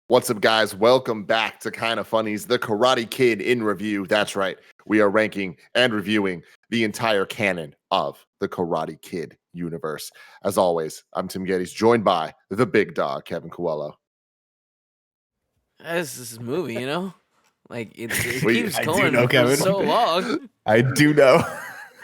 What's up, guys? Welcome back to Kinda Funny's The Karate Kid in Review. That's right. We are ranking and reviewing the entire canon of the Karate Kid universe. As always, I'm Tim Gettys, joined by the big dog, Kevin Coelho. This movie, you know? Like, it We- keeps I do going know, for Kevin. so long. I do know.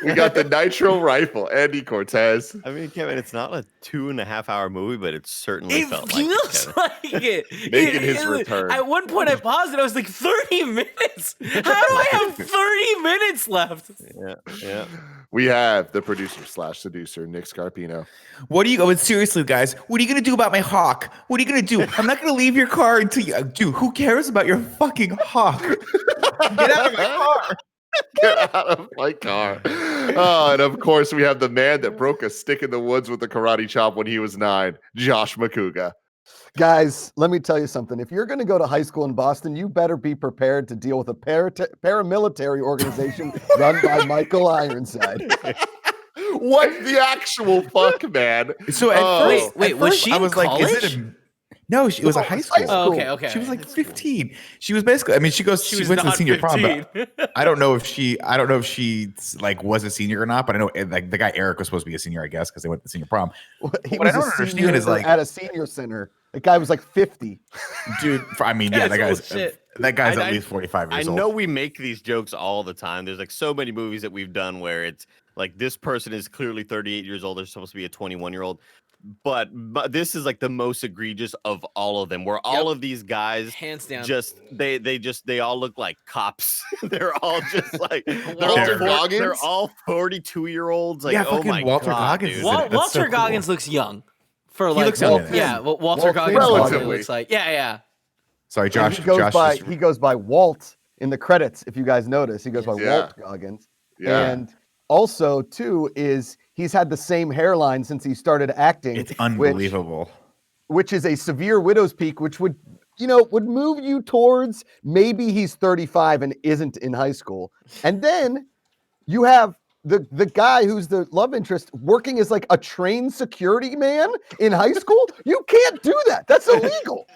We got the Nitro Rifle, Andy Cortez. I mean, Kevin, it's not a 2.5-hour movie, but it certainly It felt like feels it. like it. Making his return. At one point, I paused and I was like, 30 minutes? How do I have 30 minutes left? Yeah. We have the producer/seducer, Nick Scarpino. What are you going? Seriously, guys, what are you going to do about my hawk? What are you going to do? I'm not going to leave your car until you. Dude, who cares about your fucking hawk? Get out of my car. Get out of my car. Oh, and of course, we have the man that broke a stick in the woods with a karate chop when he was 9, Josh Makuga. Guys, let me tell you something. If you're going to go to high school in Boston, you better be prepared to deal with a paramilitary organization run by Michael Ironside. What the actual fuck, man? So at first, Wait, at was first she I in was like, is college? it a? No, it was a high school. Oh, okay. She was like That's cool. 15. She was basically. I mean, she was went to the not senior prom. 15. But I don't know if she like was a senior or not. But I know like the guy Eric was supposed to be a senior, I guess, because they went to the senior prom. He What I was don't a understand senior is like, at a senior center. The guy was like 50. dude. I mean, yeah, That's that guy's I- at least 45 I years old. know we make these jokes all the time. There's like so many movies that we've done where it's like this person is clearly 38 years old. They're supposed to be a 21-year-old. But this is like the most egregious of all of them, where all of these guys Hands down. just they all look like cops. They're all just like Walter Goggins? They're all 42-year-olds. Like, Yeah, oh fucking my Walter God, Goggins dude. is in it. That's Walter so cool. Goggins looks young. For He like, looks young in it. yeah, Walter Walt Goggins relatively. probably looks like, yeah. Sorry, And Josh. he goes Josh. he goes by Walt in the credits. If you guys notice, he goes by Yeah. Walt Goggins. Yeah. And also, too, is he's had the same hairline since he started acting. It's unbelievable. Which is a severe widow's peak, which would move you towards maybe he's 35 and isn't in high school. And then you have the guy who's the love interest working as like a trained security man in high school. You can't do that. That's illegal.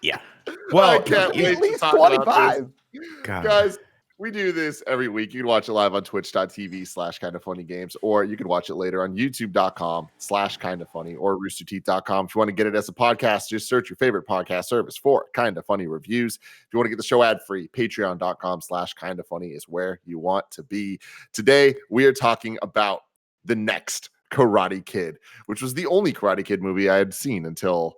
Yeah. I Well, can't He's wait at to least talk about this. 25. God. Guys, we do this every week. You can watch it live on twitch.tv/kindafunnygames, or you can watch it later on youtube.com/kindafunny or roosterteeth.com. If you want to get it as a podcast, just search your favorite podcast service for Kinda Funny Reviews. If you want to get the show ad-free, patreon.com/kindafunny is where you want to be. Today, we are talking about the next Karate Kid, which was the only Karate Kid movie I had seen until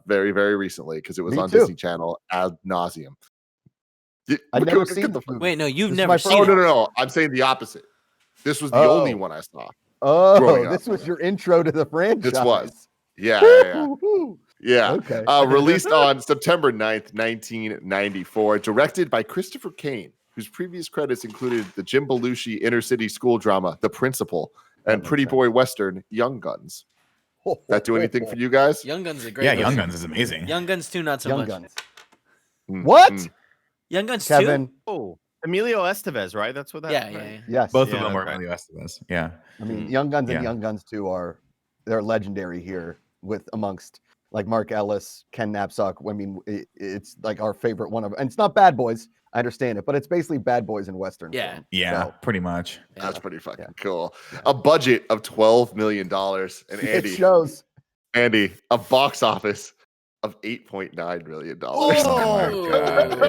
very, very recently, because it was Me on too. Disney Channel ad nauseum. I'd never Get seen the this movie. Wait, no, you've This is never my seen Oh, it. no. I'm saying the opposite. This was the Oh. only one I saw. Oh, growing up. this was your intro to the franchise. This was. Yeah. Woo-hoo-hoo. Yeah. Okay. Released on September 9th, 1994. Directed by Christopher Kane, whose previous credits included the Jim Belushi inner city school drama, The Principal, and makes Pretty sense. Boy Western, Young Guns. That do anything for you guys? Young Guns is a great Yeah, movie. Young Guns is amazing. Young Guns 2, not so Young much. Guns. Mm, What? mm. Young Guns Kevin. 2? Oh, Emilio Estevez, right? That's what that. Yeah, right? yeah. Yes. Both Yeah, of them were okay. really Estevez. Yeah. I mean, Young Guns and Yeah. Young Guns 2 they're legendary here with amongst like Mark Ellis, Ken Knapsack. I mean, it's like our favorite one of, and it's not Bad Boys. I understand it, but it's basically Bad Boys in Western. Yeah. film. Yeah, So, pretty much. That's pretty fucking cool. A budget of $12 million. And it shows. Andy, a box office of $8.9 million. Oh my God,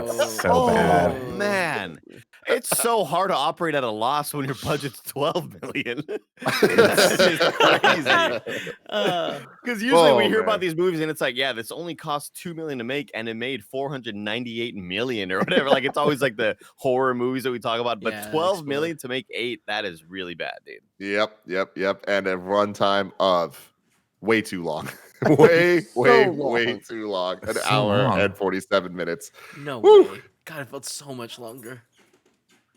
it's so bad. Man, it's so hard to operate at a loss when your budget's 12 million. That's just crazy. Because usually we hear man. about these movies and it's like, yeah, this only cost $2 million to make and it made $498 million or whatever. Like it's always like the horror movies that we talk about, but Yeah, 12 million to make 8, that is really bad, dude. Yep. And a runtime of way too long. way too long. An So hour long. and 47 minutes. No Woo. way. God, it felt so much longer.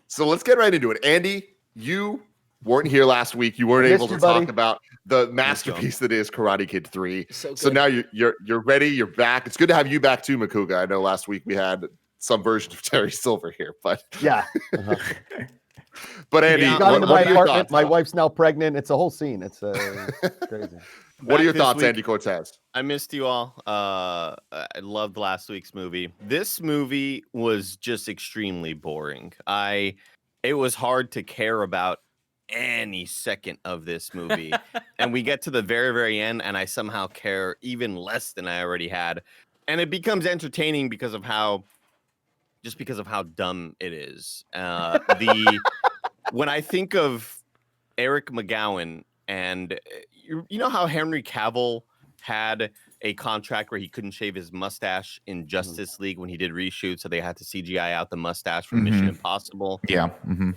So let's get right into it. Andy, you weren't here last week. You weren't I able missed to you, talk buddy. about the masterpiece that is Karate Kid 3. So So good. now you're ready. You're back. It's good to have you back too, Makuga. I know last week we had some version of Terry Silver here, but Yeah. But Andy, Yeah. Got into what my are your apartment. thoughts? My wife's now pregnant. It's a whole scene. It's crazy. What are your this thoughts, week. Andy Cortez? I missed you all. I loved last week's movie. This movie was just extremely boring. It was hard to care about any second of this movie. And we get to the very, very end, and I somehow care even less than I already had. And it becomes entertaining because of how dumb it is. When I think of Eric McGowan, and you know how Henry Cavill had a contract where he couldn't shave his mustache in Justice League when he did reshoots, so they had to CGI out the mustache for Mission Impossible. Yeah.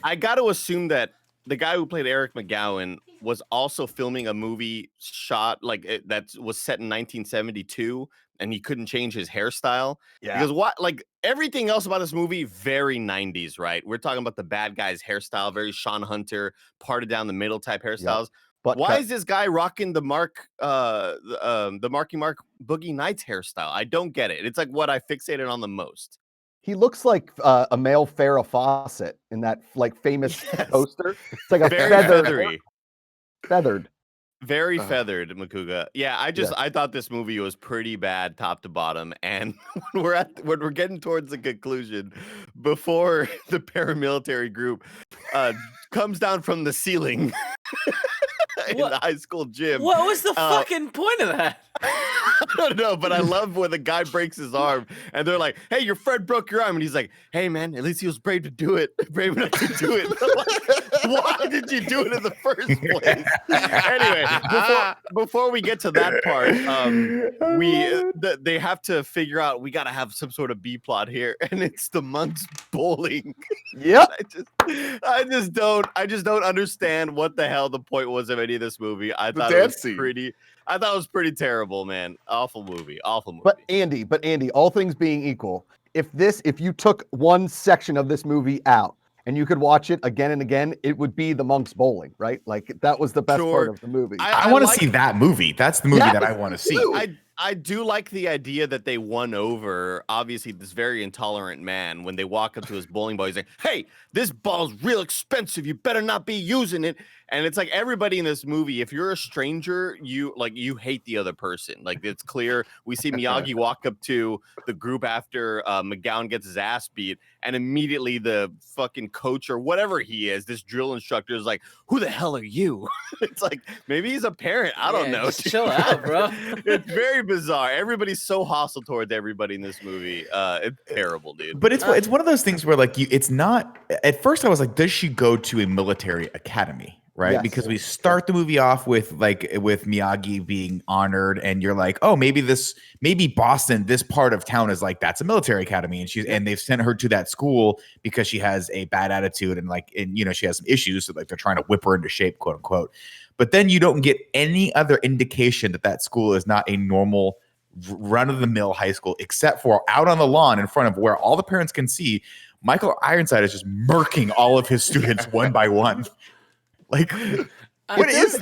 I got to assume that the guy who played Eric McGowan was also filming a movie shot that was set in 1972, and he couldn't change his hairstyle. Yeah. Because everything else about this movie, very 90s, right? We're talking about the bad guy's hairstyle, very Sean Hunter, parted down the middle type hairstyles. But why is this guy rocking the Marky Mark Boogie Nights hairstyle? I don't get it. It's like what I fixated on the most. he looks like a male Farrah Fawcett in that famous poster. It's like a Very feathered. Very feathered, Makuga. Yeah, I thought this movie was pretty bad top to bottom. And when we're getting towards the conclusion, before the paramilitary group comes down from the ceiling in the high school gym. What was the fucking point of that? I don't know, but I love when the guy breaks his arm and they're like, "Hey, your friend broke your arm," and he's like, "Hey, man, at least he was brave to do it, brave enough to do it." Why did you do it in the first place? Anyway, before we get to that part, they have to figure out we got to have some sort of B plot here, and it's the monks bowling. Yep. I just don't understand what the hell the point was of any of this movie. I thought it was pretty terrible, man. Awful movie. But Andy, all things being equal, if you took one section of this movie out and you could watch it again and again, it would be the monks bowling, right? Like that was the best part of the movie. I want to see that movie. That's the movie that I want to see. I do like the idea that they won over, obviously, this very intolerant man. When they walk up to his bowling ball, he's like, "Hey, this ball's real expensive. You better not be using it." And it's like everybody in this movie, if you're a stranger, you hate the other person. Like, it's clear. We see Miyagi walk up to the group after McGowan gets his ass beat, and immediately the fucking coach or whatever he is, this drill instructor, is like, "Who the hell are you?" It's like, maybe he's a parent. I don't know. Just chill out, bro. It's very bizarre. Everybody's so hostile towards everybody in this movie. It's terrible, dude. But it's one of those things where it's not. At first, I was like, does she go to a military academy? Right, Yes. because we start the movie off with Miyagi being honored, and you're like, oh, maybe Boston, this part of town is like, that's a military academy, and they've sent her to that school because she has a bad attitude and she has some issues, so they're trying to whip her into shape, quote unquote. But then you don't get any other indication that school is not a normal run-of-the-mill high school, except for out on the lawn in front of where all the parents can see, Michael Ironside is just murking all of his students one by one. Like, if there's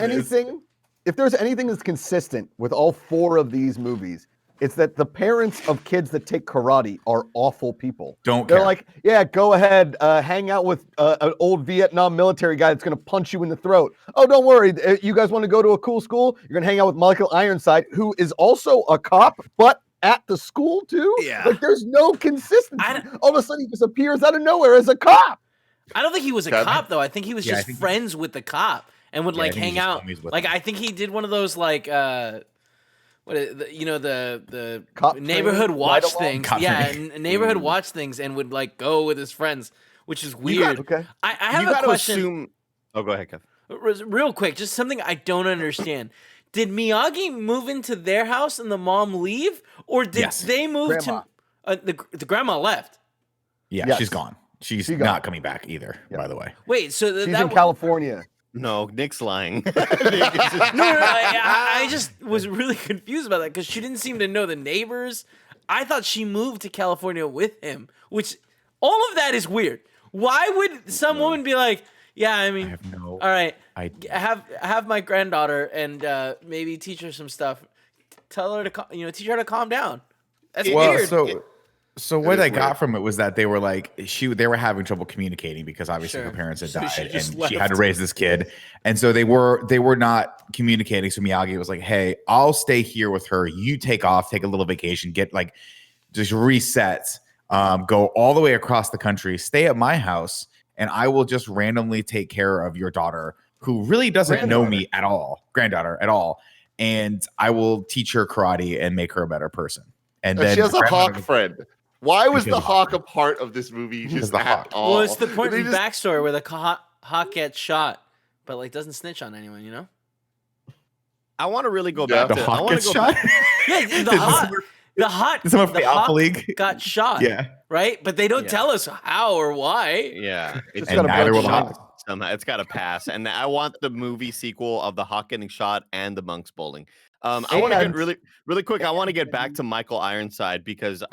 anything that's consistent with all four of these movies, it's that the parents of kids that take karate are awful people. They're care. like, yeah, go ahead, hang out with an old Vietnam military guy that's going to punch you in the throat. Oh, don't worry. You guys want to go to a cool school? You're going to hang out with Michael Ironside, who is also a cop, but at the school too? Yeah. Like, there's no consistency. All of a sudden, he just appears out of nowhere as a cop. I don't think he was a cop though. I think he was just friends with the cop and would hang out. Like I think he did one of those the Cop neighborhood watch things. Cop training. Neighborhood watch things, and would go with his friends, which is weird. Okay. I have a question. Oh, go ahead, Kev. Real quick, just something I don't understand. Did Miyagi move into their house and the mom leave, or did they move to the grandma left? Yeah, Yes. she's gone. She's not coming back either, by the way. Wait, so She's in California. No, Nick's lying. No. I just was really confused about that because she didn't seem to know the neighbors. I thought she moved to California with him, which all of that is weird. Why would some woman be like, "Yeah, I mean, all right, have my granddaughter and maybe teach her some stuff. Tell her to, teach her to calm down." That's weird. So It what is I got weird. from it was that they were like they were having trouble communicating because obviously her Sure. parents had So she died just and she had to left. raise this kid, and so they were not communicating. So Miyagi was like, "Hey, I'll stay here with her. You take off, take a little vacation, get like just reset, go all the way across the country, stay at my house, and I will just randomly take care of your daughter, who really doesn't know me at all, granddaughter at all, and I will teach her karate and make her a better person." And And then she has a grandmother- hawk friend. Why was Because the of hawk a part of this movie just the at hawk. all? Well, it's the point They in just- backstory where the hawk gets shot, but like doesn't snitch on anyone, you know? I want to really go Yeah. back the to. I hawk want gets to go shot. back. Yeah, Did someone from the Alpha hawk League? got shot, Yeah, right? But they don't Yeah. tell us how or why. Yeah, it's Just and gotta neither will blow the the mind. hawk. somehow it's got to pass. And I want the movie sequel of the hawk getting shot and the monks bowling. I want to get And- really quick. I want to get back to Michael Ironside because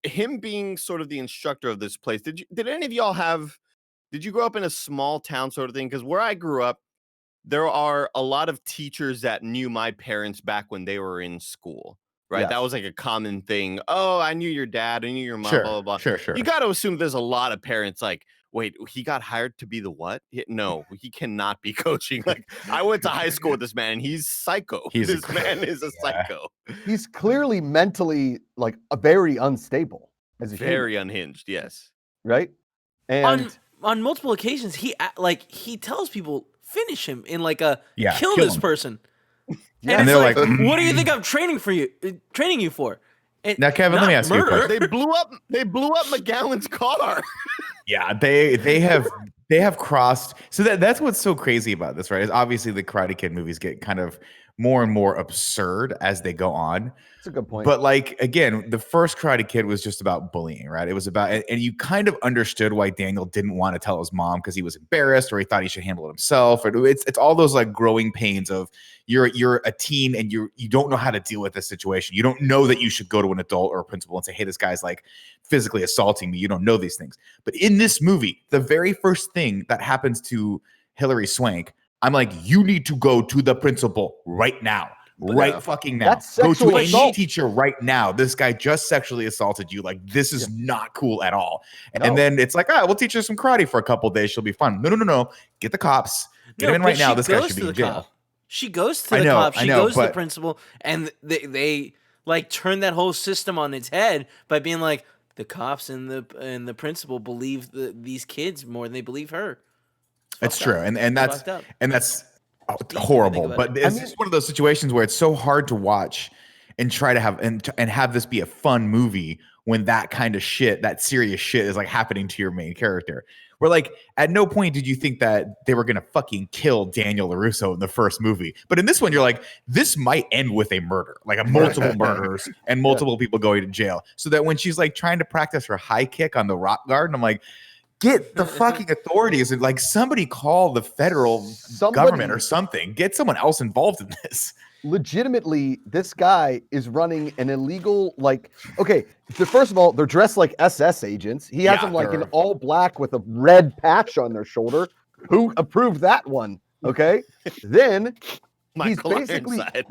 him being sort of the instructor of this place. Did any of y'all did you grow up in a small town sort of thing? Because where I grew up, there are a lot of teachers that knew my parents back when they were in school, right? Yes. That was like a common thing. Oh, I knew your dad, I knew your mom, Sure, blah, blah, blah. sure. You got to assume there's a lot of parents like, wait, he got hired to be the what? No, he cannot be coaching. Like, I went to high school with this man, and he's psycho. This man is a psycho. He's clearly mentally like a very unstable as a human, Very unhinged, yes. right? And On multiple occasions, he tells people finish him in like a Yeah, kill kill this him. person. Yeah, And and it's they're like, like, what do you think I'm training you for? And Now, Kevin, let not me ask you a murder. question. They blew up McGowan's car. Yeah, they have crossed. So that's what's so crazy about this, right? Is obviously the Karate Kid movies get kind of more and more absurd as they go on. it's a good point. But like again, the first Karate Kid was just about bullying, right? It was about, and you kind of understood why Daniel didn't want to tell his mom because he was embarrassed or he thought he should handle it himself. Or it's all those like growing pains of you're a teen and you don't know how to deal with this situation. You don't know that you should go to an adult or a principal and say, hey, this guy's like physically assaulting me. You don't know these things. But in this movie, the very first thing that happens to Hilary Swank, I'm like, you need to go to the principal right now. Right fucking now. That's Go sexual to any assault. teacher right now. This guy just sexually assaulted you. Like, this is not cool at all. No. And then it's like, we'll teach her some karate for a couple days. She'll be fun. No. Get the cops. Get him in but right now. she This guy goes should to be the in jail. cop. She goes to I the know, cop. I She know, goes to the but- principal, and they like turn that whole system on its head by being like, the cops and the principal believe these kids more than they believe her. It's fucked true. up. And It's that's fucked up. and that's you horrible. think about But it. it's just one of those situations where it's so hard to watch and try to have and have this be a fun movie when that kind of shit, that serious shit is like happening to your main character. Where like at no point did you think that they were gonna fucking kill Daniel LaRusso in the first movie. But in this one, you're like, this might end with a murder, like a multiple murders and multiple people going to jail. So that when she's like trying to practice her high kick on the rock garden, I'm like, get the fucking authorities and like somebody call the federal government or something. Get someone else involved in this. Legitimately, this guy is running an illegal, like, okay, first of all, they're dressed like SS agents. He has Yeah, them like in they're- all black with a red patch on their shoulder. Who approved that one? Okay. Then Michael basically- Ironside.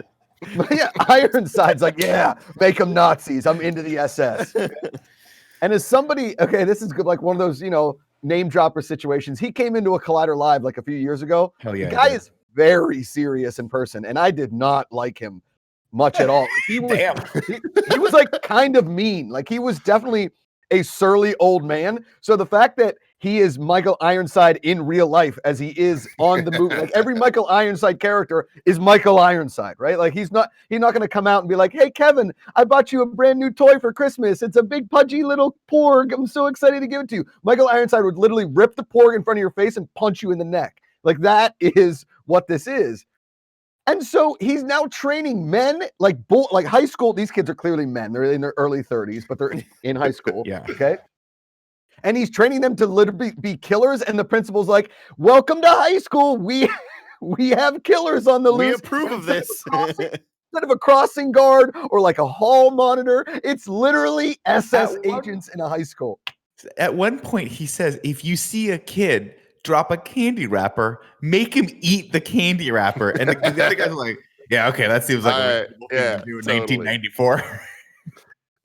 yeah, Ironside's like, yeah, make them Nazis. I'm into the SS. And as somebody, okay, this is good, like one of those, name dropper situations. He came into a Collider Live like a few years ago. Hell yeah. The guy is very serious in person, and I did not like him much at all. He was, Damn. he was like kind of mean. Like he was definitely a surly old man. So the fact that he is Michael Ironside in real life as he is on the movie, like every Michael Ironside character is Michael Ironside, right? Like he's not going to come out and be like, hey, Kevin, I bought you a brand new toy for Christmas. It's a big pudgy little porg. I'm so excited to give it to you. Michael Ironside would literally rip the porg in front of your face and punch you in the neck. Like that is what this is. And so he's now training men like high school. These kids are clearly men. They're in their early 30s, but they're in high school. Yeah. Okay. And he's training them to literally be killers. And the principal's like, welcome to high school. We have killers on the We loose. approve of this. Instead of a crossing guard or like a hall monitor, it's literally SS agents in a high school. At one point, he says, if you see a kid drop a candy wrapper, make him eat the candy wrapper. And the other guys are like, yeah, okay, that seems like a Yeah, thing to do in totally. 1994.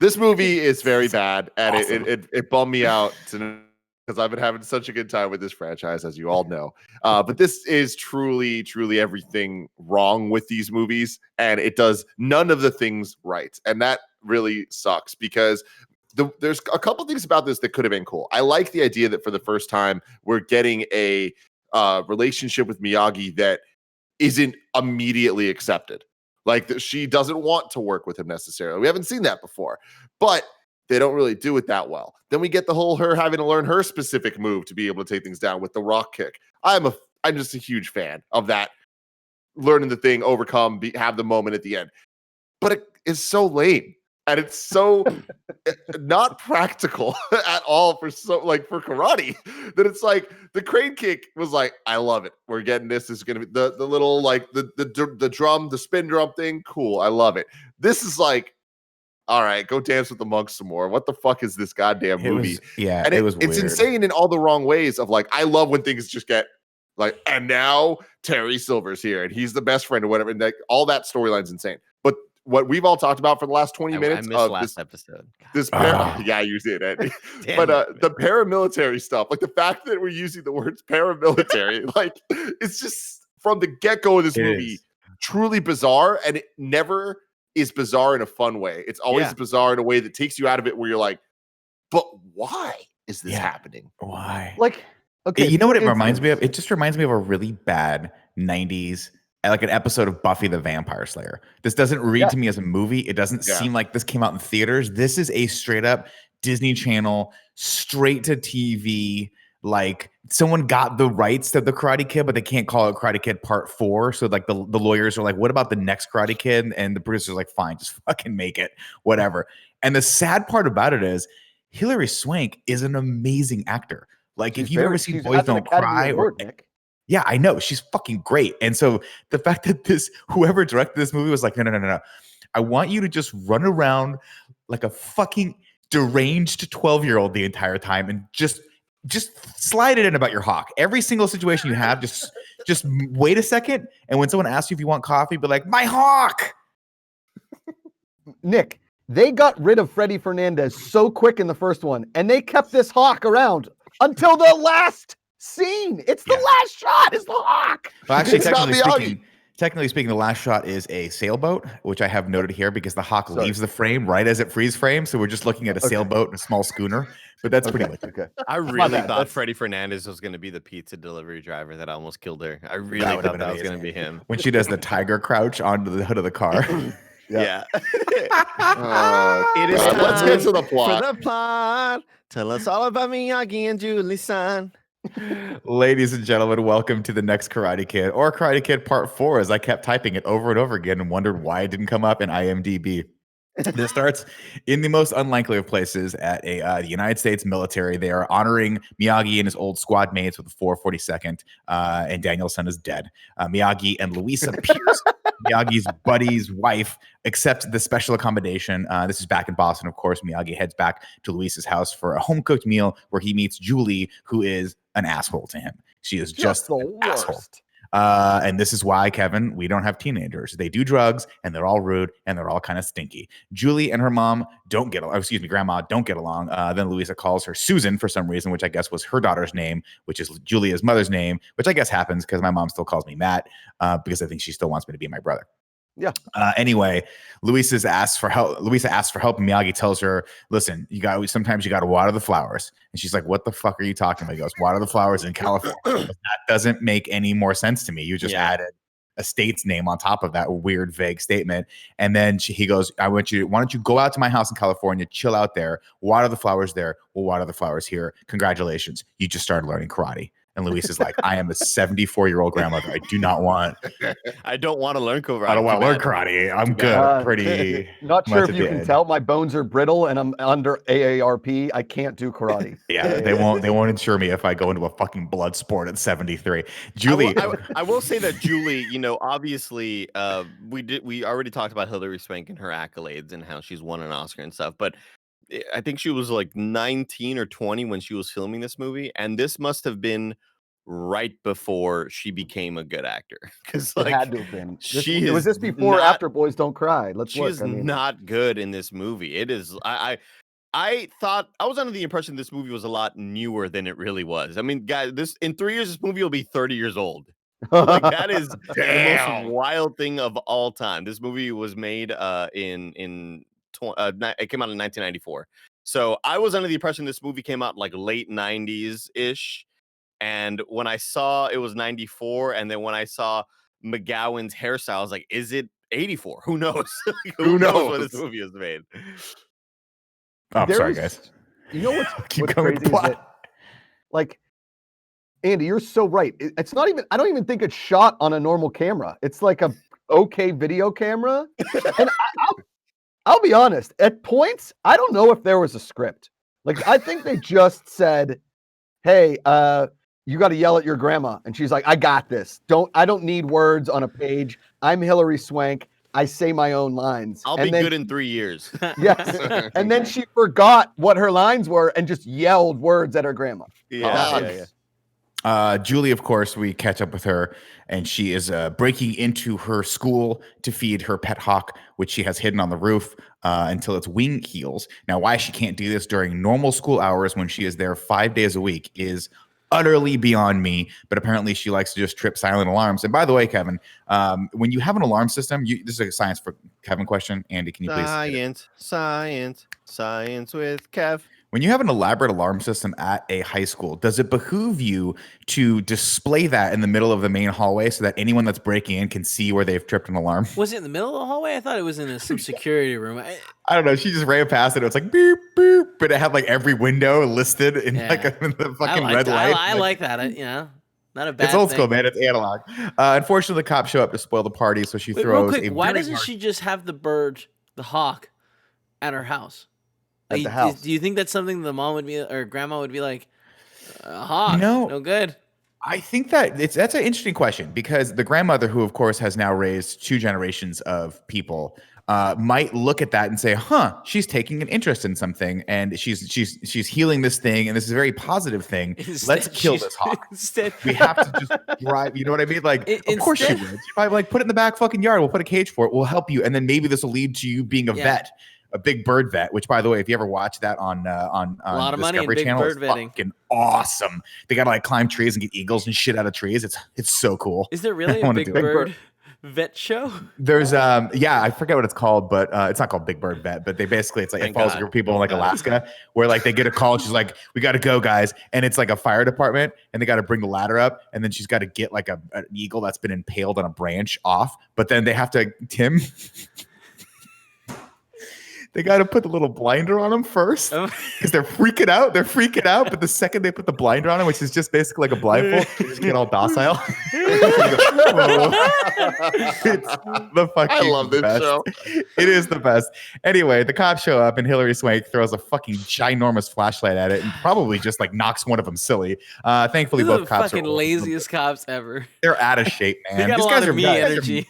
This movie is very bad, and awesome. it bummed me out because I've been having such a good time with this franchise, as you all know. But this is truly, truly everything wrong with these movies, and it does none of the things right, and that really sucks because there's a couple things about this that could have been cool. I like the idea that for the first time we're getting a relationship with Miyagi that isn't immediately accepted. Like that she doesn't want to work with him necessarily. We haven't seen that before, but they don't really do it that well. Then we get the whole her having to learn her specific move to be able to take things down with the rock kick. I'm just a huge fan of that. Learning the thing, overcome, have the moment at the end. But it is so lame. And it's so not practical at all for karate that it's like the crane kick was like, I love it. We're getting this. This is gonna be the little like the drum, the spin drum thing. Cool. I love it. This is like, all right, go dance with the monks some more. What the fuck is this goddamn movie? And it was it's weird. insane in all the wrong ways of like, I love when things just get like, and now Terry Silver's here and he's the best friend or whatever. And like, all that storyline's insane. But what we've all talked about for the last 20 minutes I missed of last episode. yeah, you did it. But the paramilitary stuff, like the fact that we're using the words paramilitary, like it's just from the get-go of this movie, truly bizarre, and it never is bizarre in a fun way. It's always bizarre in a way that takes you out of it where you're like, but why is this happening? Why? Like, okay, you know what it reminds me of? It just reminds me of a really bad 90s like an episode of Buffy the Vampire Slayer. This doesn't read to me as a movie. It doesn't seem like this came out in theaters. This is a straight up Disney Channel, straight to TV. Like someone got the rights to the Karate Kid, but they can't call it Karate Kid Part 4. So like the lawyers are like, what about the next Karate Kid? And the producer's like, fine, just fucking make it, whatever. And the sad part about it is Hilary Swank is an amazing actor. Like if you've ever seen Boys Don't Cry or Nick. Yeah, I know. She's fucking great. And so the fact that whoever directed this movie was like, no. I want you to just run around like a fucking deranged 12-year-old the entire time and just slide it in about your hawk. Every single situation you have, just wait a second. And when someone asks you if you want coffee, be like, my hawk. Nick, they got rid of Freddy Fernandez so quick in the first one, and they kept this hawk around until the last scene. It's the last shot. It's the hawk. Well, actually, technically speaking, the last shot is a sailboat, which I have noted here because the hawk leaves the frame right as it freeze frames. So we're just looking at a sailboat and a small schooner. But that's pretty much it. I really thought Freddie Fernandez was going to be the pizza delivery driver that almost killed her. I really thought that was going to be him. When she does the tiger crouch onto the hood of the car. Yeah. It is time. Let's get to the plot. For the plot. Tell us all about Miyagi and Julie-san. Ladies and gentlemen, welcome to the next Karate Kid, or Karate Kid Part 4, as I kept typing it over and over again and wondered why it didn't come up in IMDb. This starts in the most unlikely of places at the United States military. They are honoring Miyagi and his old squad mates with the 442nd, and Daniel-san is dead. Miyagi and Louisa Pierce, Miyagi's buddy's wife, accept the special accommodation. This is back in Boston, of course. Miyagi heads back to Luisa's house for a home-cooked meal where he meets Julie, who is an asshole to him. She is just the an worst. asshole. And this is why, Kevin, we don't have teenagers. They do drugs and they're all rude and they're all kind of stinky. Julie and her mom don't get along. Grandma don't get along. Then Louisa calls her Susan for some reason, which I guess was her daughter's name, which is Julia's mother's name, which I guess happens because my mom still calls me Matt because I think she still wants me to be my brother. Yeah. Anyway, Luisa asks for help. And Miyagi tells her, listen, sometimes you got to water the flowers. And she's like, what the fuck are you talking about? He goes, water the flowers in California. That doesn't make any more sense to me. You just added a state's name on top of that weird, vague statement. And then he goes, why don't you go out to my house in California, chill out there, water the flowers there. We'll water the flowers here. Congratulations. You just started learning karate. And Luis is like, I am a 74-year-old grandmother. I don't want to learn karate. I don't want to learn karate. I'm good. Pretty. Not sure if you can tell. My bones are brittle, and I'm under AARP. I can't do karate. Yeah, they won't insure me if I go into a fucking blood sport at 73. Julie, I will say that Julie, obviously, we already talked about Hilary Swank and her accolades and how she's won an Oscar and stuff, but I think she was like 19 or 20 when she was filming this movie, and this must have been right before she became a good actor. Because It like had to have been. she Was is this before or not- after Boys Don't Cry? Let's she look. is not good in this movie. It is. I thought I was under the impression this movie was a lot newer than it really was. I mean, guys, this in 3 years, this movie will be 30 years old. Like that is the most wild thing of all time. This movie was made it came out in 1994. So I was under the impression this movie came out like late 90s ish. And when I saw it was 94, and then when I saw McGowan's hairstyle, I was like, is it 84? Who knows? Like, who knows when this movie was made? Oh, I'm sorry, There's- guys. You know what's Keep what's going with crazy the is that, plot. like, Andy, you're so right. It's not even. I don't even think it's shot on a normal camera. It's like a okay video camera. And I'll be honest. At points, I don't know if there was a script. Like, I think they just said, "Hey, you got to yell at your grandma," and she's like, "I got this. I don't need words on a page. I'm Hilary Swank. I say my own lines. I'll be good in 3 years. Yes. And then she forgot what her lines were and just yelled words at her grandma. Yeah. Julie, of course, we catch up with her, and she is breaking into her school to feed her pet hawk, which she has hidden on the roof until its wing heals. Now, why she can't do this during normal school hours when she is there 5 days a week is utterly beyond me, but apparently she likes to just trip silent alarms. And by the way, Kevin, when you have an alarm system, this is a science for Kevin question. Andy, can you please? Science with Kev. When you have an elaborate alarm system at a high school, does it behoove you to display that in the middle of the main hallway so that anyone that's breaking in can see where they've tripped an alarm? Was it in the middle of the hallway? I thought it was in some security room. I don't know. She just ran past it. It was like beep, beep, but it had like every window listed in Yeah. like in the fucking I red light. I like that. Not a bad It's old thing. school, man. It's analog. Unfortunately, the cops show up to spoil the party, so she Wait, throws real quick, a why very doesn't hard- she just have the hawk at her house? At Like, the house. Do you think that's something the mom would be or grandma would be like, a hawk? No. No good. I think that that's an interesting question because the grandmother, who of course has now raised 2 generations of people, might look at that and say, "Huh, she's taking an interest in something, and she's healing this thing, and this is a very positive thing. Let's kill this hawk. Instead, We have to just drive." You know what I mean? Like, of course she would. She'd probably like put it in the back fucking yard. We'll put a cage for it. We'll help you, and then maybe this will lead to you being a vet. A big bird vet, which by the way, if you ever watch that on a lot of money in Discovery big Channel, bird it's vetting. fucking awesome. They gotta like climb trees and get eagles and shit out of trees. It's so cool. Is there really I a wanna big do it. bird vet show? There's I forget what it's called, but it's not called Big Bird Vet, but they basically it's like Thank it follows God. a group of people in like Alaska where like they get a call and she's like, "We got to go, guys," and it's like a fire department and they got to bring the ladder up and then she's got to get like an eagle that's been impaled on a branch off, but then they have to they got to put the little blinder on them first because they're freaking out. They're freaking out. But the second they put the blinder on them, which is just basically like a blindfold, they just get all docile. It's the fucking I love this best. show. It is the best. Anyway, the cops show up and Hilary Swank throws a fucking ginormous flashlight at it and probably just like knocks one of them silly. Thankfully, These are both the cops fucking are laziest cops ever. They're out of shape, man. They got These a guys lot are of me guys are- energy.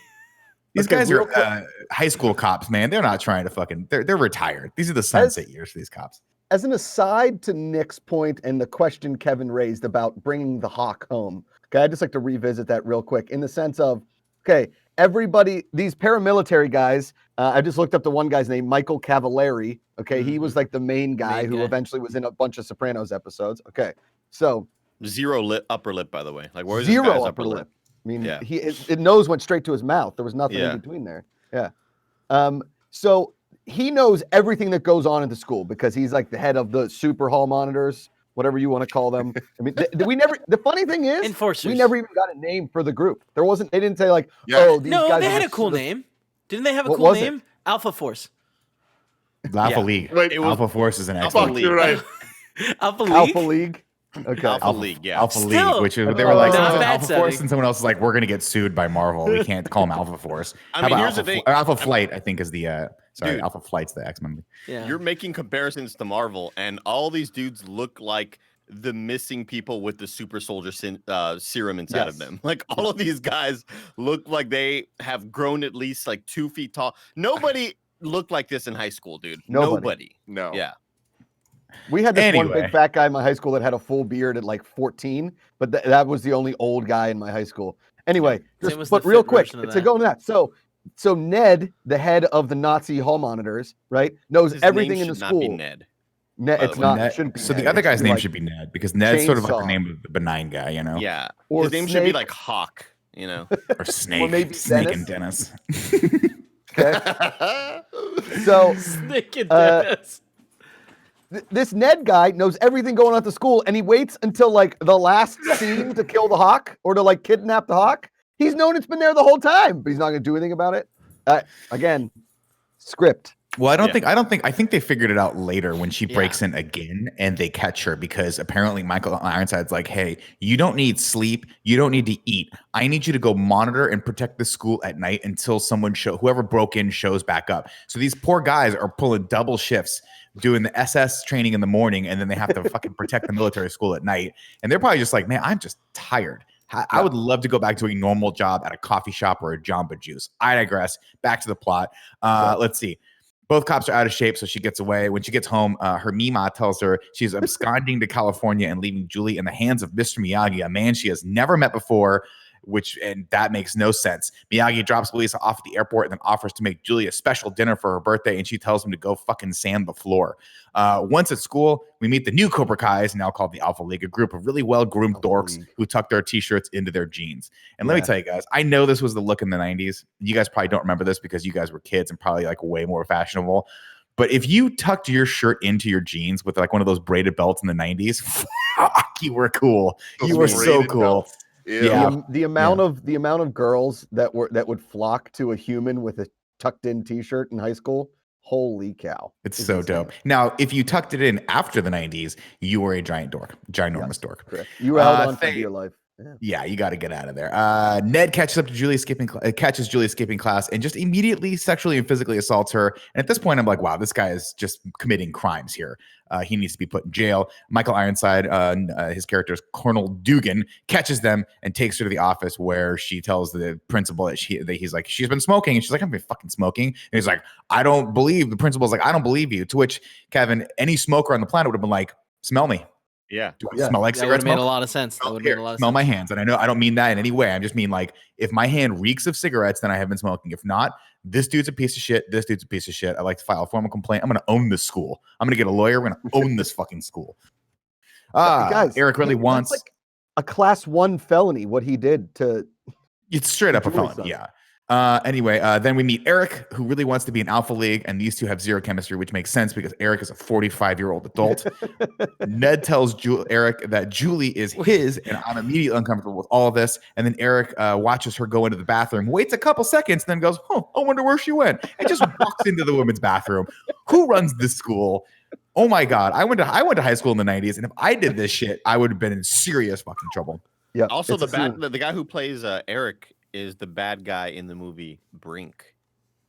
These Okay, guys real are quick. high school cops, man. They're not trying to fucking. They're retired. These are the sunset years for these cops. As an aside to Nick's point and the question Kevin raised about bringing the hawk home, okay, I'd just like to revisit that real quick in the sense of, okay, everybody, these paramilitary guys, I just looked up the one guy's name, Michael Cavallari. Okay, he was like the main guy who eventually was in a bunch of Sopranos episodes. Okay, so Zero upper lip, by the way. Like, where's zero this guy's upper lip. I mean, Yeah. it nose went straight to his mouth. There was nothing Yeah. in between there. Yeah. So he knows everything that goes on at the school because he's like the head of the super hall monitors, whatever you want to call them. I mean, we never. The funny thing is, Enforcers. we never even got a name for the group. There wasn't. They didn't say like, Yeah. oh, these No, guys. they are had the a cool super- name. Didn't they have a What cool was it? name? Alpha Force. Alpha Yeah. League. Wait, it was Alpha Force is an Fuck, excellent you're right. Alpha League. Alpha League. Okay. Alpha League, yeah. Alpha Still, League, which is, they were like, not "This is bad Alpha setting. Force," and someone else is like, "We're gonna get sued by Marvel. We can't call them Alpha Force." I How mean, about here's the Alpha thing. Alpha Flight, I think, is the sorry, Dude. Alpha Flight's the X-Men movie. Yeah. You're making comparisons to Marvel, and all these dudes look like the missing people with the super soldier serum inside of Yes. them. Like, all of these guys look like they have grown at least like 2 feet tall. Nobody looked like this in high school, dude. Nobody. Nobody. No. Yeah. We had this one Anyway. big fat guy in my high school that had a full beard at like 14, but that was the only old guy in my high school. Anyway, Same was but the real fit quick version of to that. go into that. So Ned, the head of the Nazi hall monitors, right, knows His everything name in the should not school. be Ned. Ned, by the it's way. not. Ned- It shouldn't be. so Ned. the other It should guy's be name like should be Ned because Ned's sort of like the Chainsaw. name of the benign guy, you know? Yeah. Or His name should be Snake. like Hawk, you know. Or Snake. maybe Snake Dennis. and Dennis. Okay. So Snake and Uh, Dennis. this Ned guy knows everything going on at the school, and he waits until like the last scene to kill the hawk or to like kidnap the hawk. He's known it's been there the whole time, but he's not going to do anything about it. Again, script. Well, Yeah. I think they figured it out later when she breaks in again and they catch her because apparently Michael Ironside's like, hey, you don't need sleep. You don't need to eat. I need you to go monitor and protect the school at night until whoever broke in shows back up. So these poor guys are pulling double shifts doing the SS training in the morning and then they have to fucking protect the military school at night. And they're probably just like, man, I'm just tired. I would love to go back to a normal job at a coffee shop or a Jamba Juice. I digress. Back to the plot. Let's see. Both cops are out of shape, so she gets away. When she gets home, her Mima tells her she's absconding to California and leaving Julie in the hands of Mr. Miyagi, a man she has never met before, and that makes no sense. Miyagi drops Louisa off at the airport and then offers to make Julie a special dinner for her birthday, and she tells him to go fucking sand the floor. Once at school, we meet the new Cobra Kais, now called the Alpha League, a group of really well-groomed dorks who tuck their t-shirts into their jeans. And let me tell you guys, I know this was the look in the 90s. You guys probably don't remember this because you guys were kids and probably like way more fashionable. But if you tucked your shirt into your jeans with like one of those braided belts in the 90s, fuck, you were cool. You were so braided cool. belts. Yeah. The amount of girls that would flock to a human with a tucked in t-shirt in high school. Holy cow. It's so insane. dope. Now, if you tucked it in after the 90s, you were a ginormous dork. Correct. You held on for thank- dear life. Yeah, you got to get out of there. Ned catches up to Julie skipping class and just immediately sexually and physically assaults her. And at this point, I'm like, wow, this guy is just committing crimes here. He needs to be put in jail. Michael Ironside, his character is Colonel Dugan, catches them and takes her to the office where she tells the principal that he's like, she's been smoking. And she's like, I've been fucking smoking. And he's like, the principal's like, I don't believe you. To which, Kevin, any smoker on the planet would have been like, smell me. Yeah. Do I Yeah. smell like That would cigarette have made smoke? a lot of sense. That would have made a lot of Smell sense. my hands. And I know I don't mean that in any way. I just mean like if my hand reeks of cigarettes, then I have been smoking. If not, this dude's a piece of shit. This dude's a piece of shit. I'd like to file a formal complaint. I'm going to own this school. I'm going to get a lawyer. We're going to own this fucking school. Guys, Eric really that's wants. like a class 1 felony. What he did to It's straight up a Julie's felony. son. Yeah. Anyway, then we meet Eric, who really wants to be an Alpha League, and these two have zero chemistry, which makes sense because Eric is a 45-year-old adult. Ned tells Eric that Julie is his, and I'm immediately uncomfortable with all of this. And then Eric watches her go into the bathroom, waits a couple seconds, then goes, "Oh, I wonder where she went," and just walks into the women's bathroom. Who runs this school? Oh my God! I went to high school in the 90s, and if I did this shit, I would have been in serious fucking trouble. Yeah. Also, it's a scene. the guy who plays Eric is the bad guy in the movie Brink.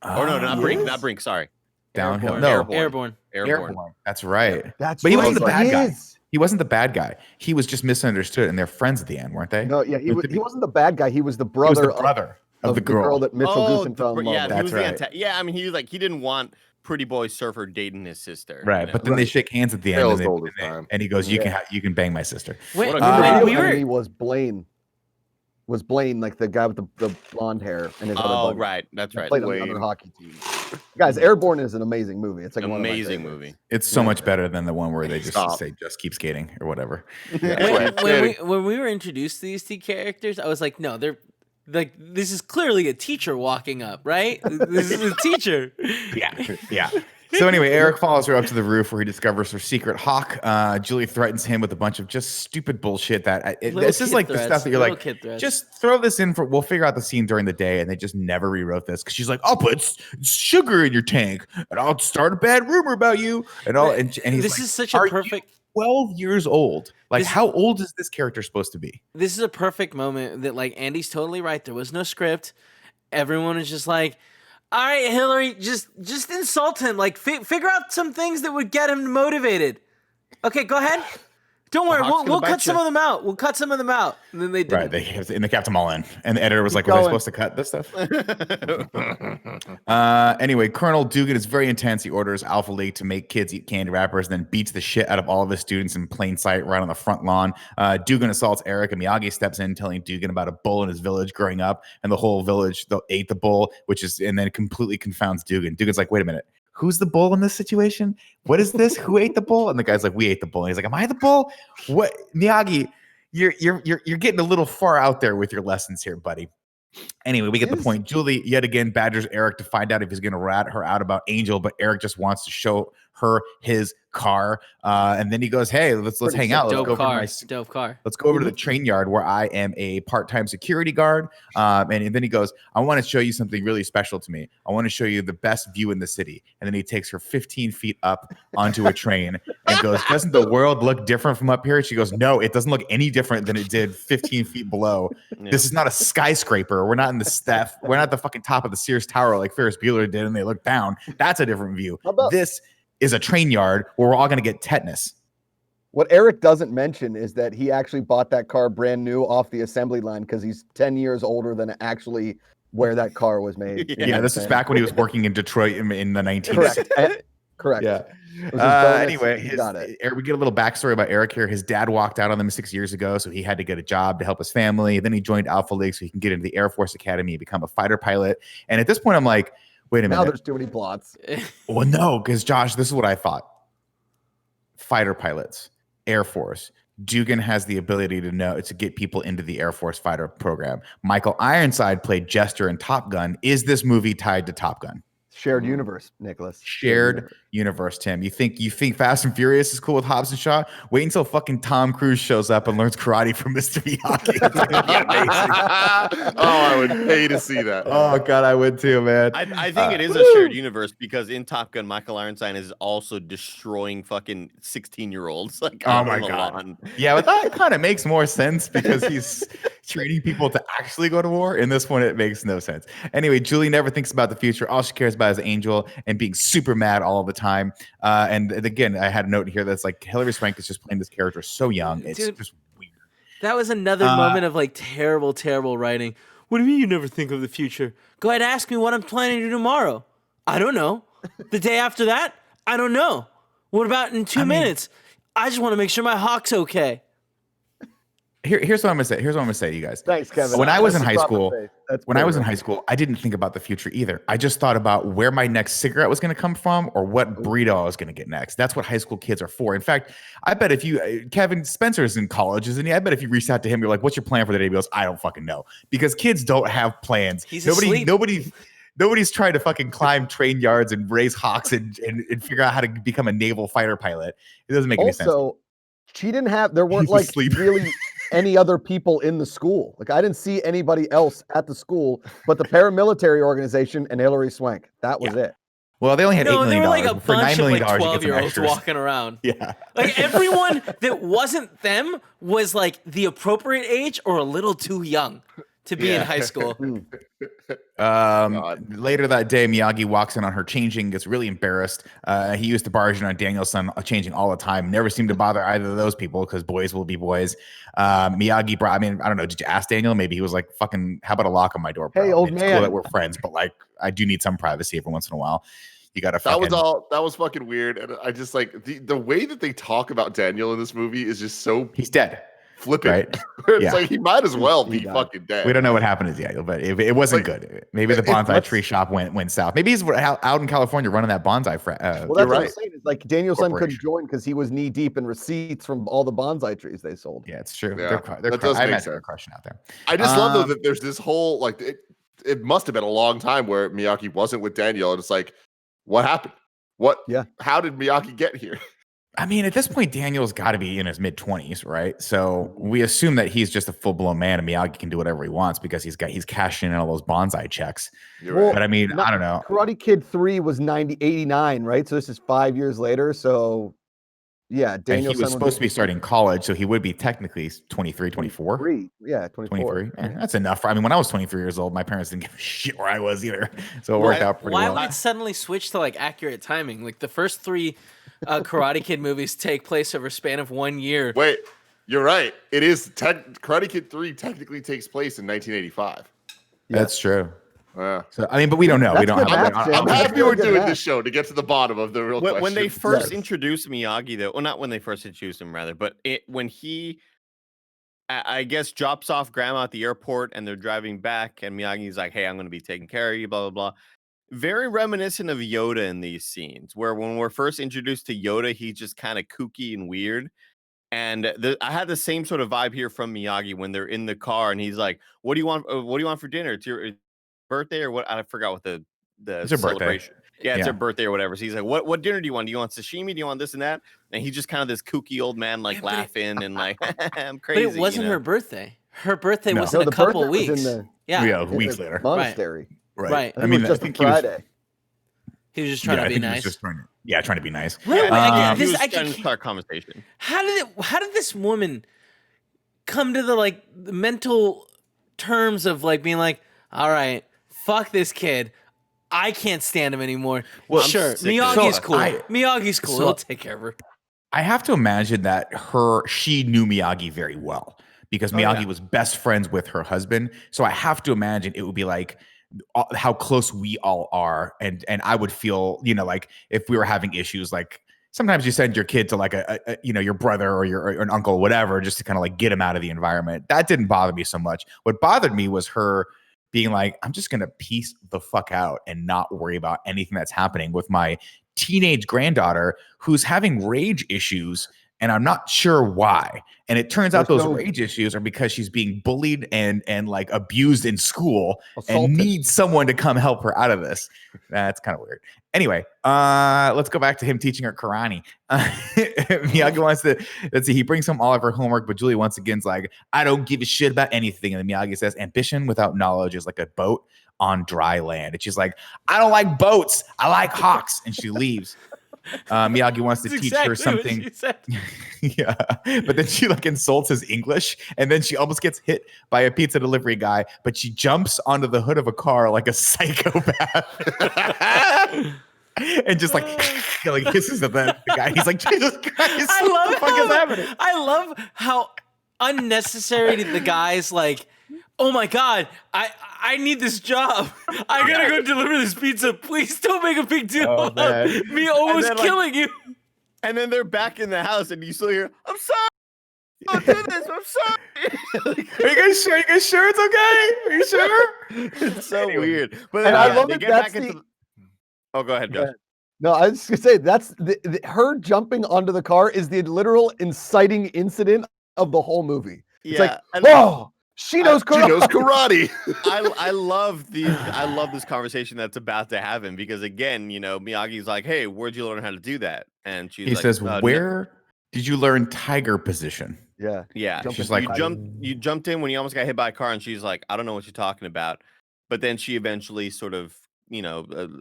Oh no, not Brink, yes. not Brink. Sorry, Downhill. Airborne. No, Airborne. Airborne. That's right. That's But he right, wasn't the bad guy. is. He wasn't the bad guy. He was just misunderstood, and they're friends at the end, weren't they? No, yeah, he wasn't the bad guy. He was the He was brother, the brother of the girl girl. that Mitchell Goosen fell in love yeah, with. he was That's the right. yeah. I mean, he was like he didn't want Pretty Boy Surfer dating his sister. Right, you know? but then they shake hands at the end, Tales and, old as time. and he goes, "You can bang my sister." When, What a when great we Real were enemy was Blaine. Was Blaine like the guy with the blonde hair and his other Oh buddy? right, that's He right. played on Wayne. another hockey team. Guys, Airborne is an amazing movie. It's like one of my Amazing favorites. movie. It's so much better than the one where they just Stop. say "just keep skating" or whatever. when we were introduced to these two characters, I was like, no, they're like, this is clearly a teacher walking up, right? This is a teacher. Yeah. So anyway, Eric follows her up to the roof where he discovers her secret hawk. Julie threatens him with a bunch of just stupid bullshit. This is kid like the threats, stuff that you're little like, kid threats. just throw this in we'll figure out the scene during the day, and they just never rewrote this because she's like, I'll put sugar in your tank, and I'll start a bad rumor about you, and all. And he's This like, is such a "Are you perfect. 12 years old. Like, This- how old is this character supposed to be? This is a perfect moment that, like, Andy's totally right. There was no script. Everyone is just like, all right, Hillary, just insult him. Like, figure out some things that would get him motivated. Okay, go ahead. Don't worry, Hawk's gonna we'll bite cut some you. of them out. We'll cut some of them out. And then they did. Right, they kept them all in, and the editor was like, "Was I supposed to cut this stuff?" Anyway, Colonel Dugan is very intense. He orders Alpha League to make kids eat candy wrappers, and then beats the shit out of all of his students in plain sight right on the front lawn. Dugan assaults Eric, and Miyagi steps in, telling Dugan about a bull in his village growing up, and the whole village ate the bull, and then completely confounds Dugan. Dugan's like, "Wait a minute. Who's the bull in this situation? What is this? Who ate the bull?" And the guy's like, "We ate the bull." And he's like, "Am I the bull? What, Miyagi? You're getting a little far out there with your lessons here, buddy." Anyway, we get the point. Julie yet again badgers Eric to find out if he's going to rat her out about Angel, but Eric just wants to show her his car. And then he goes, "Hey, let's hang out. Let's go Dope car. Let's go over to the train yard where I am a part-time security guard." And then he goes, "I want to show you something really special to me. I want to show you the best view in the city." And then he takes her 15 feet up onto a train and goes, "Doesn't the world look different from up here?" She goes, "No, it doesn't look any different than it did 15 feet below. Yeah. This is not a skyscraper. We're not in we're not at the fucking top of the Sears Tower like Ferris Bueller did and they look down. That's a different view. This is a train yard where we're all going to get tetanus." What Eric doesn't mention is that he actually bought that car brand new off the assembly line because he's 10 years older than actually where that car was made. Yeah, this is back when he was working in Detroit in the 1960s. Correct. Correct. Yeah. Anyway, we get a little backstory about Eric here. His dad walked out on them 6 years ago, so he had to get a job to help his family. Then he joined Alpha League so he can get into the Air Force Academy and become a fighter pilot. And at this point, I'm like, wait a minute. Now there's too many plots. Well, no, because Josh, this is what I thought. Fighter pilots, Air Force. Dugan has the ability to get people into the Air Force fighter program. Michael Ironside played Jester in Top Gun. Is this movie tied to Top Gun? Shared universe, Nicholas. Shared universe, Tim. You think Fast and Furious is cool with Hobbs and Shaw? Wait until fucking Tom Cruise shows up and learns karate from Mr. Miyagi. I would pay to see that. Oh god, I would too, man. I think it is a shared universe because in Top Gun, Michael Ironside is also destroying fucking 16-year-olds. Like, oh my god. Yeah, but that kind of makes more sense because he's training people to actually go to war. In this one, it makes no sense. Anyway, Julie never thinks about the future. All she cares about is Angel and being super mad all the time. And again, I had a note here that's like Hilary Swank is just playing this character so young. It's just weird. That was another moment of like terrible, terrible writing. What do you mean you never think of the future? Go ahead and ask me what I'm planning to do tomorrow. I don't know. The day after that? I don't know. What about in 2 minutes? I just want to make sure my hawk's okay. Here's what I'm gonna say. Here's what I'm gonna say to you guys. Thanks, Kevin. When I was in high school, I didn't think about the future either. I just thought about where my next cigarette was gonna come from or what burrito I was gonna get next. That's what high school kids are for. In fact, I bet if Kevin Spencer's in college, isn't he? I bet if you reached out to him, you're like, "What's your plan for the day?" He goes, "I don't fucking know," because kids don't have plans. Nobody's trying to fucking climb train yards and raise hawks and figure out how to become a naval fighter pilot. It doesn't make any sense. Also, there weren't like really any other people in the school. Like I didn't see anybody else at the school but the paramilitary organization and Hilary Swank. That was it. Well, they only had $8 million. There were like a For $9 bunch of million, like you get some 12-year-olds extras. walking around. Yeah. Like everyone that wasn't them was like the appropriate age or a little too young to be in high school. Later that day, Miyagi walks in on her changing, gets really embarrassed. He used to barge in on Daniel's son changing all the time. Never seemed to bother either of those people because boys will be boys. Miyagi I don't know. Did you ask Daniel? Maybe he was like, fucking, how about a lock on my door, bro? Hey, old it's man. cool that we're friends, but like, I do need some privacy every once in a while. You gotta fucking... That was fucking weird. And I just like the way that they talk about Daniel in this movie is just so He's dead. Flippant. Right? It's like he might as well be fucking dead. We don't know what happened to Daniel, but it wasn't good. Maybe the bonsai tree shop went south. Maybe he's out in California running that bonsai. Well, that's what I'm saying. It's like Daniel's son couldn't join because he was knee deep in receipts from all the bonsai trees they sold. Yeah, it's true. Yeah, that does make sense. They're crushing out there. I just love though that there's this whole like it must have been a long time where Miyagi wasn't with Daniel, and it's like, what happened? What? Yeah. How did Miyagi get here? I mean, at this point, Daniel's got to be in his mid-20s, right? So we assume that he's just a full-blown man, and Miyagi can do whatever he wants because he's cashing in all those bonsai checks. Right. But I mean, I don't know. Karate Kid 3 was 89, right? So this is 5 years later. So Yeah, And Daniel he was supposed to be starting college, so he would be technically 23, 24. 23. Yeah, 24. 23. Yeah, that's enough. I mean, when I was 23 years old, my parents didn't give a shit where I was either. So it worked out pretty Why well. would it suddenly switch to like accurate timing? Like the first 3 Karate Kid movies take place over a span of 1 year. Wait, you're right. It is Karate Kid 3 technically takes place in 1985. That's true. Yeah. So I mean, but we don't know. We That's don't good have. math, I I'm don't have- happy we're Good doing math. this show to get to the bottom of the real question. When they first Yes. introduced Miyagi, though, well, not when they first introduced him, rather, but when he, I guess, drops off grandma at the airport and they're driving back, and Miyagi's like, "Hey, I'm going to be taking care of you," blah blah blah. Very reminiscent of Yoda in these scenes, where when we're first introduced to Yoda, he's just kind of kooky and weird. And I had the same sort of vibe here from Miyagi when they're in the car, and he's like, "What do you want? What do you want for dinner? It's your birthday or what?" I forgot what the It's her birthday. celebration. Yeah, it's Yeah. her birthday or whatever. So he's like, "What dinner do you want? Do you want sashimi? Do you want this and that?" And he's just kind of this kooky old man, like Yeah, but laughing and like, "I'm But crazy." it wasn't her birthday. Her birthday No. was No, in a the couple birthday was weeks. in the- Yeah. Weeks In the later. Monastery. Right. I mean, I just think on he was- Friday. He was just trying I to be think he was nice. just trying to be nice. Really? Yeah, he This- was I trying to can't- start a conversation. How did this woman come to the mental terms of being like, all right, fuck this kid. I can't stand him anymore. Well, sure, I'm sick of Miyagi's it. cool. I- Miyagi's cool. so- He'll take care of her. I have to imagine that she knew Miyagi very well because Miyagi was best friends with her husband. So I have to imagine it would be like how close we all are, and I would feel, like if we were having issues, like sometimes you send your kid to like a your brother or an uncle, whatever, just to kind of like get him out of the environment. That didn't bother me so much. What bothered me was her being like, I'm just gonna peace the fuck out and not worry about anything that's happening with my teenage granddaughter who's having rage issues, and I'm not sure why. And it turns out those rage issues are because she's being bullied and like abused in school Assaulted. and needs someone to come help her out of this. That's kind of weird. Anyway, let's go back to him teaching her karate. Miyagi wants to, let's see, he brings home all of her homework, but Julie once again's like, I don't give a shit about anything. And then Miyagi says, ambition without knowledge is like a boat on dry land. And she's like, I don't like boats. I like hawks. And she leaves. Miyagi wants to That's teach her exactly what something. she said. Yeah, but then she like insults his English, and then she almost gets hit by a pizza delivery guy, but she jumps onto the hood of a car like a psychopath. And just like hisses at the guy. He's like, Jesus Christ, what the fuck is happening? I love how unnecessary the guy's like, oh my God, I need this job. I gotta go deliver this pizza. Please don't make a big deal Oh, about man. me almost then, like- killing you. And then they're back in the house, and you still hear, "I'm sorry, don't do this. I'm sorry." Are you guys sure? It's okay? Are you sure? It's so weird. But And I then love they that get that's back into. the- Oh, go ahead, Josh. No, I was just gonna say that's her jumping onto the car is the literal inciting incident of the whole movie. It's like, and whoa, she knows karate. She knows karate. I love this conversation that's about to happen because again, Miyagi's like, "Hey, where'd you learn how to do that?" And she's He like, says, no." where did you learn tiger position? Yeah. Yeah, Jump She's in. like, you jumped in when you almost got hit by a car, and she's like, "I don't know what you're talking about," but then she eventually sort of,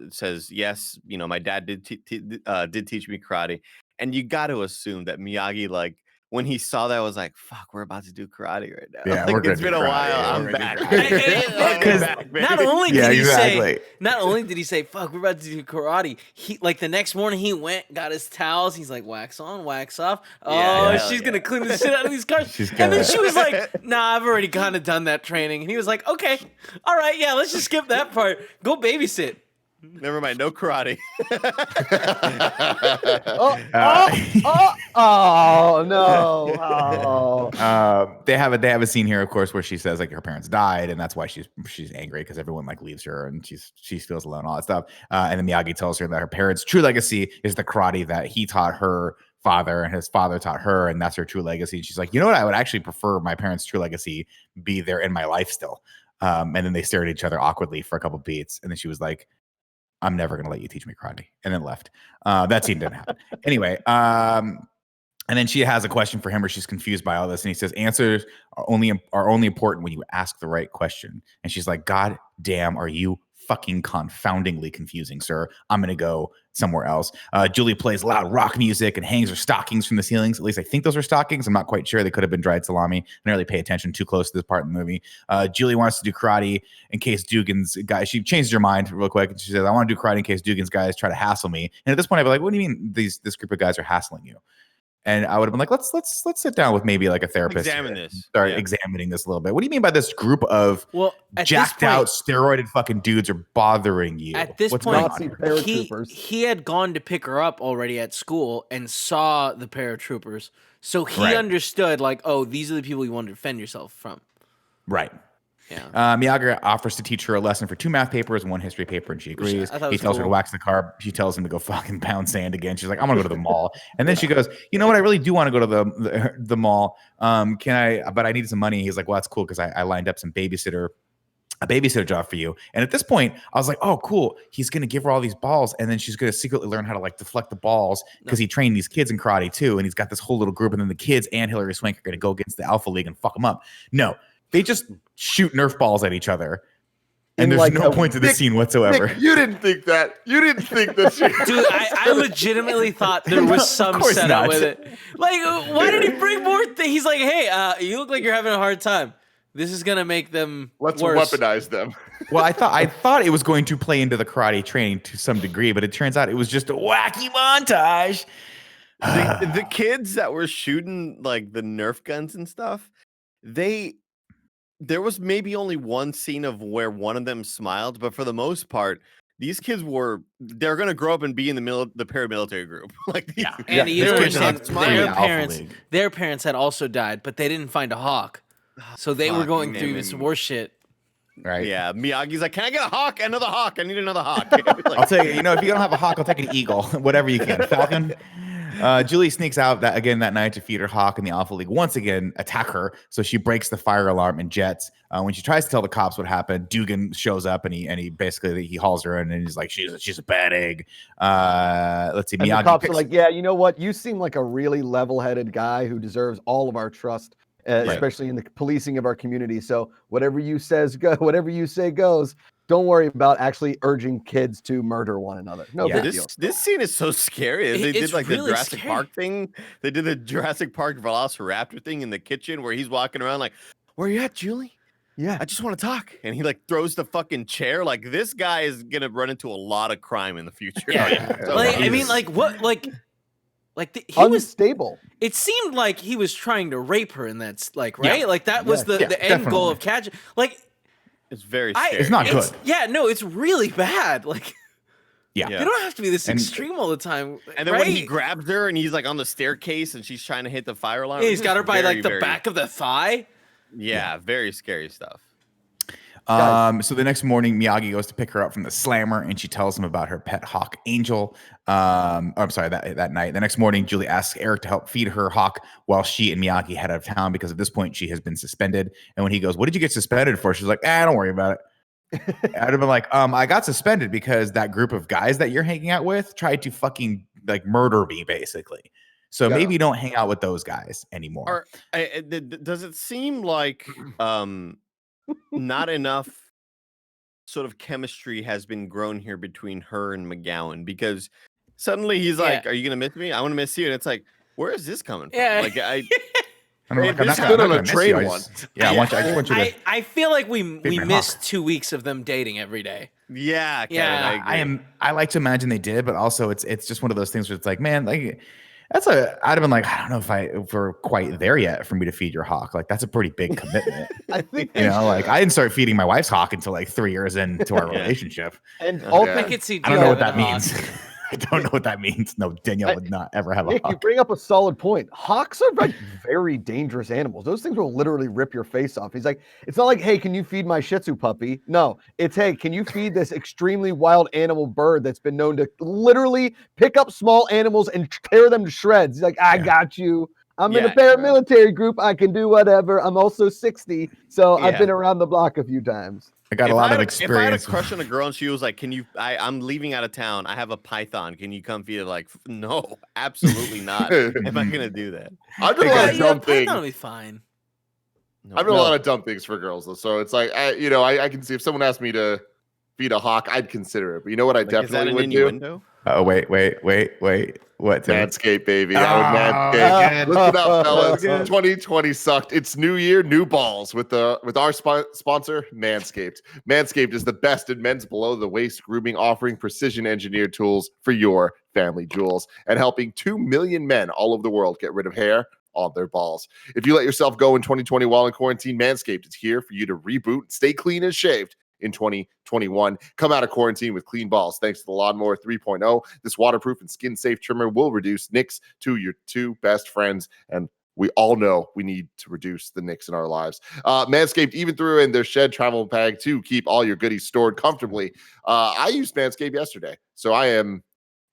says, "Yes, my dad did teach me karate," and you got to assume that Miyagi, like, when he saw that, was like, "Fuck, we're about to do karate right now." Yeah, Like, we're gonna it's do been a karate. while. Yeah, I'm we're gonna back. do karate. I'm 'Cause back, Not baby. only Yeah, did he exactly. say, "Fuck, we're about to do karate," he the next morning he went, got his towels. He's like, wax on, wax off. Oh, Yeah, she's hell gonna clean the shit out of these cars. She's And then gonna- she was like, "Nah, I've already kind of done that training." And he was like, "Okay, all right, yeah, let's just skip that part. Go babysit." Never mind, no karate. Oh no. Oh. They have a scene here, of course, where she says like her parents died, and that's why she's angry because everyone like leaves her and she feels alone, all that stuff. And then Miyagi tells her that her parents' true legacy is the karate that he taught her father and his father taught her, and that's her true legacy. And she's like, you know what? I would actually prefer my parents' true legacy be there in my life still. And then they stared at each other awkwardly for a couple beats, and then she was like, I'm never going to let you teach me karate, and then left. That scene didn't happen. Anyway, and then she has a question for him where she's confused by all this, and he says answers are only important when you ask the right question. And she's like, God damn, are you fucking confoundingly confusing, sir. I'm going to go somewhere else. Julie plays loud rock music and hangs her stockings from the ceilings. At least I think those are stockings. I'm not quite sure. They could have been dried salami. I didn't really pay attention too close to this part in the movie. Julie wants to do karate in case Dugan's guys, she changed her mind real quick. And she says, I want to do karate in case Dugan's guys try to hassle me. And at this point, I'd be like, what do you mean this group of guys are hassling you? And I would have been like, let's sit down with maybe like a therapist. Examine this. Start examining this a little bit. What do you mean by this group of jacked out, steroided fucking dudes are bothering you? At this point, he had gone to pick her up already at school and saw the paratroopers. So he understood, like, oh, these are the people you want to defend yourself from. Right. Yeah. Miyagi offers to teach her a lesson for 2 math papers and 1 history paper, and she agrees. He tells her to wax the car. She tells him to go fucking pound sand again. She's like, I'm gonna go to the mall. And then she goes, you know what? I really do want to go to the mall. Can I? But I need some money. He's like, well, that's cool because I lined up a babysitter job for you. And at this point, I was like, oh, cool. He's going to give her all these balls. And then she's going to secretly learn how to like deflect the balls because he trained these kids in karate too. And he's got this whole little group. And then the kids and Hillary Swank are going to go against the Alpha League and fuck them up. No, they just shoot Nerf balls at each other. And there's like no point to the scene whatsoever. Nick, you didn't think that. You didn't think that. Dude, I legitimately thought there was some setup with it. Like, why did he bring more things? He's like, hey, you look like you're having a hard time. This is gonna make them Let's worse. weaponize them. Well, I thought it was going to play into the karate training to some degree, but it turns out it was just a wacky montage. The kids that were shooting like the Nerf guns and stuff, there was maybe only one scene of where one of them smiled, but for the most part, these kids they're gonna grow up and be in the paramilitary group. Like their parents had also died, but they didn't find a hawk. So they were going through this war shit. Right. Yeah. Miyagi's like, can I get a hawk? Another hawk. I need another hawk. Like, I'll tell you, if you don't have a hawk, I'll take an eagle. Whatever you can. Falcon. Julie sneaks out that night to feed her hawk, and the Alpha League once again attack her. So she breaks the fire alarm and jets. When she tries to tell the cops what happened, Dugan shows up and he basically hauls her in and he's like, she's a bad egg. Let's see. And the cops are like, yeah, you know what? You seem like a really level-headed guy who deserves all of our trust. Especially in the policing of our community. So whatever you say goes. Don't worry about actually urging kids to murder one another. No big deal. This scene is so scary. They did like really the Jurassic Park thing. They did the Jurassic Park Velociraptor thing in the kitchen where he's walking around like, where you at, Julie? Yeah. I just want to talk. And he like throws the fucking chair. Like this guy is going to run into a lot of crime in the future. Yeah. So, I mean, like what, like he unstable. It seemed like he was trying to rape her, and that's like right. Yeah. Like that was the end goal of catching. Like it's very scary. It's not good. Yeah, no, it's really bad. Like yeah, you don't have to be this extreme all the time. And then when he grabs her and he's like on the staircase and she's trying to hit the fire alarm, he's got her by like the back of the thigh. Yeah, very scary stuff. So the next morning, Miyagi goes to pick her up from the slammer, and she tells him about her pet hawk, Angel. I'm sorry, that night. The next morning, Julie asks Eric to help feed her hawk while she and Miyagi head out of town because at this point she has been suspended. And when he goes, "What did you get suspended for?" She's like, "Don't worry about it." I'd have been like, I got suspended because that group of guys that you're hanging out with tried to fucking like murder me, basically. So maybe don't hang out with those guys anymore. Does it seem like not enough sort of chemistry has been grown here between her and McGowan? Because suddenly he's like, "Are you gonna miss me? I want to miss you." And it's like, where is this coming from? Yeah. Like I'm not on a train one. Yeah, I feel like we missed 2 weeks of them dating every day. Yeah, Kevin, I agree. I like to imagine they did, but also it's just one of those things where it's like, man, like I'd have been like, I don't know if we're quite there yet for me to feed your hawk. Like that's a pretty big commitment. I think like I didn't start feeding my wife's hawk until like 3 years into our relationship. And I could see. I don't know what that means. I don't know what that means. No, Danielle would not ever have a Nick, hawk. You bring up a solid point. Hawks are like very dangerous animals. Those things will literally rip your face off. He's like, it's not like, hey, can you feed my Shih Tzu puppy? No, it's, hey, can you feed this extremely wild animal bird that's been known to literally pick up small animals and tear them to shreds? He's like, I got you. I'm in a paramilitary group. I can do whatever. I'm also 60, so I've been around the block a few times. I got a lot of experience. If I had a crush on a girl and she was like, "Can you? I'm leaving out of town. I have a python. Can you come feed it?" Like, no, absolutely not. I'm not gonna do that. I've done a lot of dumb things. Python will be fine. I've done a lot of dumb things for girls, though. So it's like, I can see if someone asked me to feed a hawk, I'd consider it. But you know what I Like, is that definitely an would do? innuendo? Oh, wait. What? Tim? Manscaped, baby. Oh, I would Manscaped. Look it up, fellas. good. 2020 sucked. It's new year, new balls with our sponsor, Manscaped. Manscaped is the best in men's below the waist grooming, offering precision engineered tools for your family jewels and helping 2 million men all over the world get rid of hair on their balls. If you let yourself go in 2020 while in quarantine, Manscaped is here for you to reboot, stay clean and shaved in 2021. Come out of quarantine with clean balls thanks to the Lawnmower 3.0. This waterproof and skin-safe trimmer will reduce nicks to your two best friends, and we all know we need to reduce the nicks in our lives. Manscaped even threw in their shed travel bag to keep all your goodies stored comfortably. I used Manscaped yesterday, so I am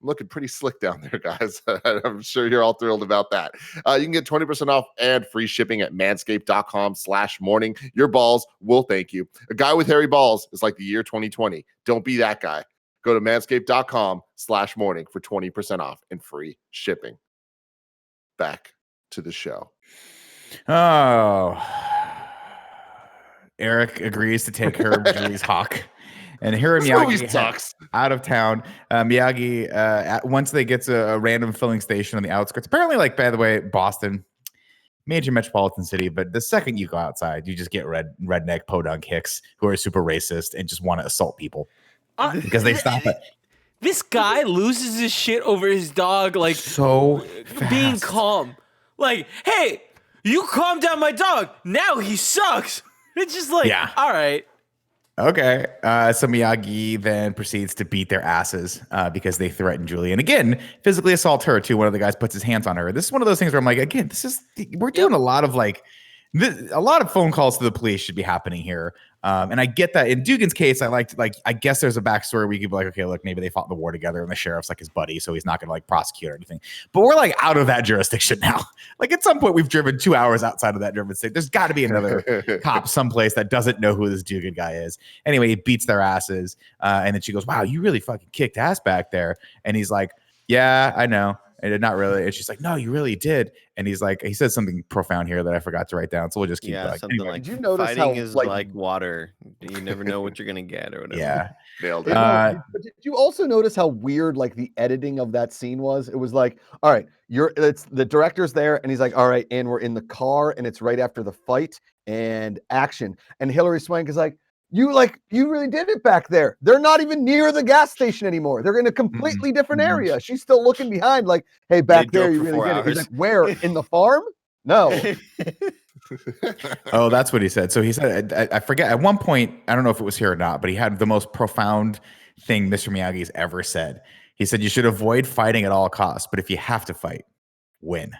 looking pretty slick down there, guys. I'm sure you're all thrilled about that. You can get 20% off and free shipping at manscaped.com/morning. Your balls will thank you. A guy with hairy balls is like the year 2020. Don't be that guy. Go to manscaped.com/morning for 20% off and free shipping. Back to the show. Oh, Eric agrees to take her Julie's hawk. And Hiro Miyagi sucks. Out of town. Miyagi, once they get to a random filling station on the outskirts, apparently, like, by the way, Boston, major metropolitan city, but the second you go outside, you just get redneck podunk hicks who are super racist and just want to assault people because they stop it. This guy loses his shit over his dog, like, So being fast. calm. Like, hey, you calm down my dog. Now he sucks. It's just like, Yeah. all right. Okay. So Miyagi then proceeds to beat their asses because they threaten Julie. And again, physically assault her too. One of the guys puts his hands on her. This is one of those things where I'm like, again, we're doing a lot of a lot of phone calls to the police should be happening here. And I get that. In Dugan's case, I guess there's a backstory where you could be like, okay, look, maybe they fought in the war together and the sheriff's like his buddy, so he's not going to prosecute or anything. But we're out of that jurisdiction now. At some point, we've driven 2 hours outside of that German state. There's got to be another cop someplace that doesn't know who this Dugan guy is. Anyway, he beats their asses. And then she goes, wow, you really fucking kicked ass back there. And he's like, yeah, I know. And not really. And she's like, no, you really did. And he's like, he says something profound here that I forgot to write down. So we'll just keep going. Something Anyway. like, Did you notice fighting how, is like water. You never know what you're going to get or whatever. Yeah. Nailed it. But did you also notice how weird the editing of that scene was? It was like, all right, it's the director's there, and he's like, all right, and we're in the car, and it's right after the fight and action. And Hilary Swank is like, you really did it back there. They're not even near the gas station anymore. They're in a completely different area. She's still looking behind, like, hey, back there, you really did it. He's like, where? In the farm? No. Oh, that's what he said. So he said, I forget, at one point, I don't know if it was here or not, but he had the most profound thing Mr. Miyagi's ever said. He said, you should avoid fighting at all costs, but if you have to fight, win.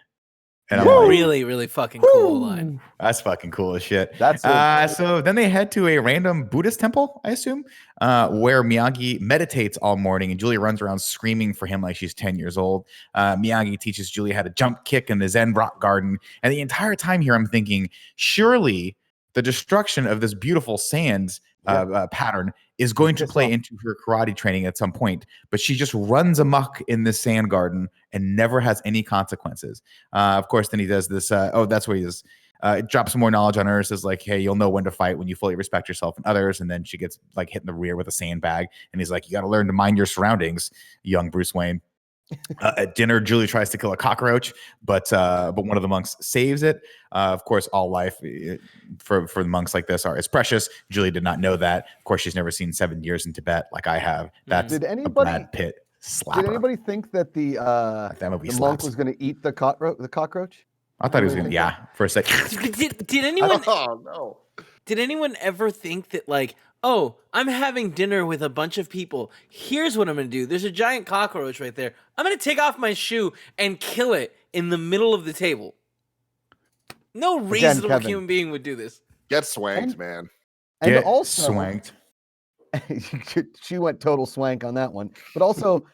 And I'm like, Really, really fucking cool line. that's fucking cool as shit. That's so then they head to a random Buddhist temple, I assume, where Miyagi meditates all morning, and Julie runs around screaming for him like she's 10 years old. Miyagi teaches Julie how to jump kick in the Zen rock garden. And the entire time here, I'm thinking, surely the destruction of this beautiful sands pattern is going to play into her karate training at some point, but she just runs amok in this sand garden and never has any consequences. Of course, then he does this. That's where he does. Drops some more knowledge on her. Says like, "Hey, you'll know when to fight when you fully respect yourself and others." And then she gets hit in the rear with a sandbag, and he's like, "You got to learn to mind your surroundings, young Bruce Wayne." At dinner, Julie tries to kill a cockroach, but one of the monks saves it. Of course, all life for the monks like this is precious. Julie did not know that. Of course, she's never seen 7 years in Tibet like I have. That's a Brad Pitt slapper. Did anybody think that the monk was going to eat the cockroach? I thought he was going to, for a second. Did anyone? Oh no! Did anyone ever think that oh, I'm having dinner with a bunch of people. Here's what I'm going to do. There's a giant cockroach right there. I'm going to take off my shoe and kill it in the middle of the table. No reasonable human being would do this. Get swanked, man. And Get also, swanked. she went total swank on that one. But also,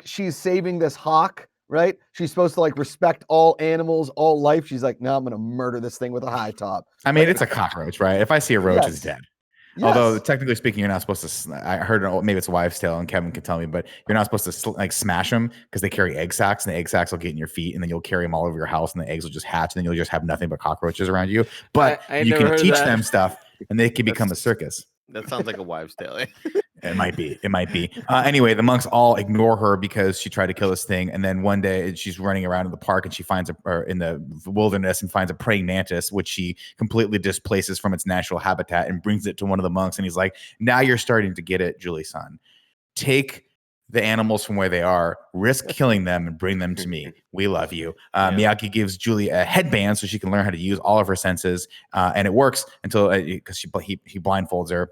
she's saving this hawk, right? She's supposed to respect all animals, all life. She's like, no, I'm going to murder this thing with a high top. I mean, it's a cockroach, right? If I see a roach, it's dead. Yes. Although technically speaking, you're not supposed to. I heard maybe it's a wives' tale, and Kevin can tell me, but you're not supposed to smash them because they carry egg sacs, and the egg sacs will get in your feet, and then you'll carry them all over your house, and the eggs will just hatch, and then you'll just have nothing but cockroaches around you. But I you never can heard teach that. them stuff, and they can become a circus. That sounds like a wives' tale. It might be. It might be. Anyway, the monks all ignore her because she tried to kill this thing. And then one day she's running around in the park and she finds or in the wilderness and finds a praying mantis, which she completely displaces from its natural habitat and brings it to one of the monks. And he's like, now you're starting to get it, Julie-san. Take the animals from where they are, risk killing them and bring them to me. We love you. Miyagi gives Julie a headband so she can learn how to use all of her senses. And it works until because he blindfolds her.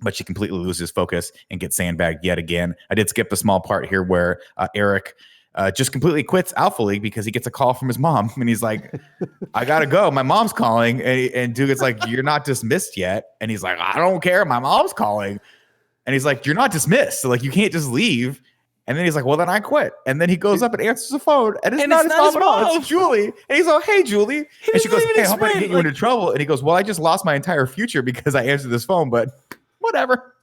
But she completely loses focus and gets sandbagged yet again. I did skip the small part here where Eric just completely quits Alpha League because he gets a call from his mom. And he's like, I got to go. My mom's calling. And Dugan's like, you're not dismissed yet. And he's like, I don't care. My mom's calling. And he's like, you're not dismissed. So like, you can't just leave. And then he's like, well, then I quit. And then he goes up and answers the phone. And it's not his mom at all. It's Julie. And he's like, hey, Julie. And she goes, hey, how about I get you into trouble? And he goes, well, I just lost my entire future because I answered this phone. But whatever.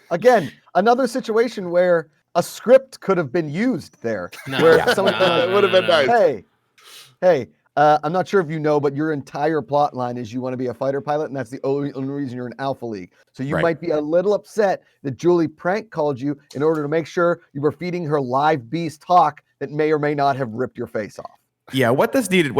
Again, another situation where a script could have been used there. It would have been nice. Hey, I'm not sure if you know, but your entire plot line is you want to be a fighter pilot, and that's the only reason you're in Alpha League. So you might be a little upset that Julie prank called you in order to make sure you were feeding her live beast hawk that may or may not have ripped your face off. Yeah, what this needed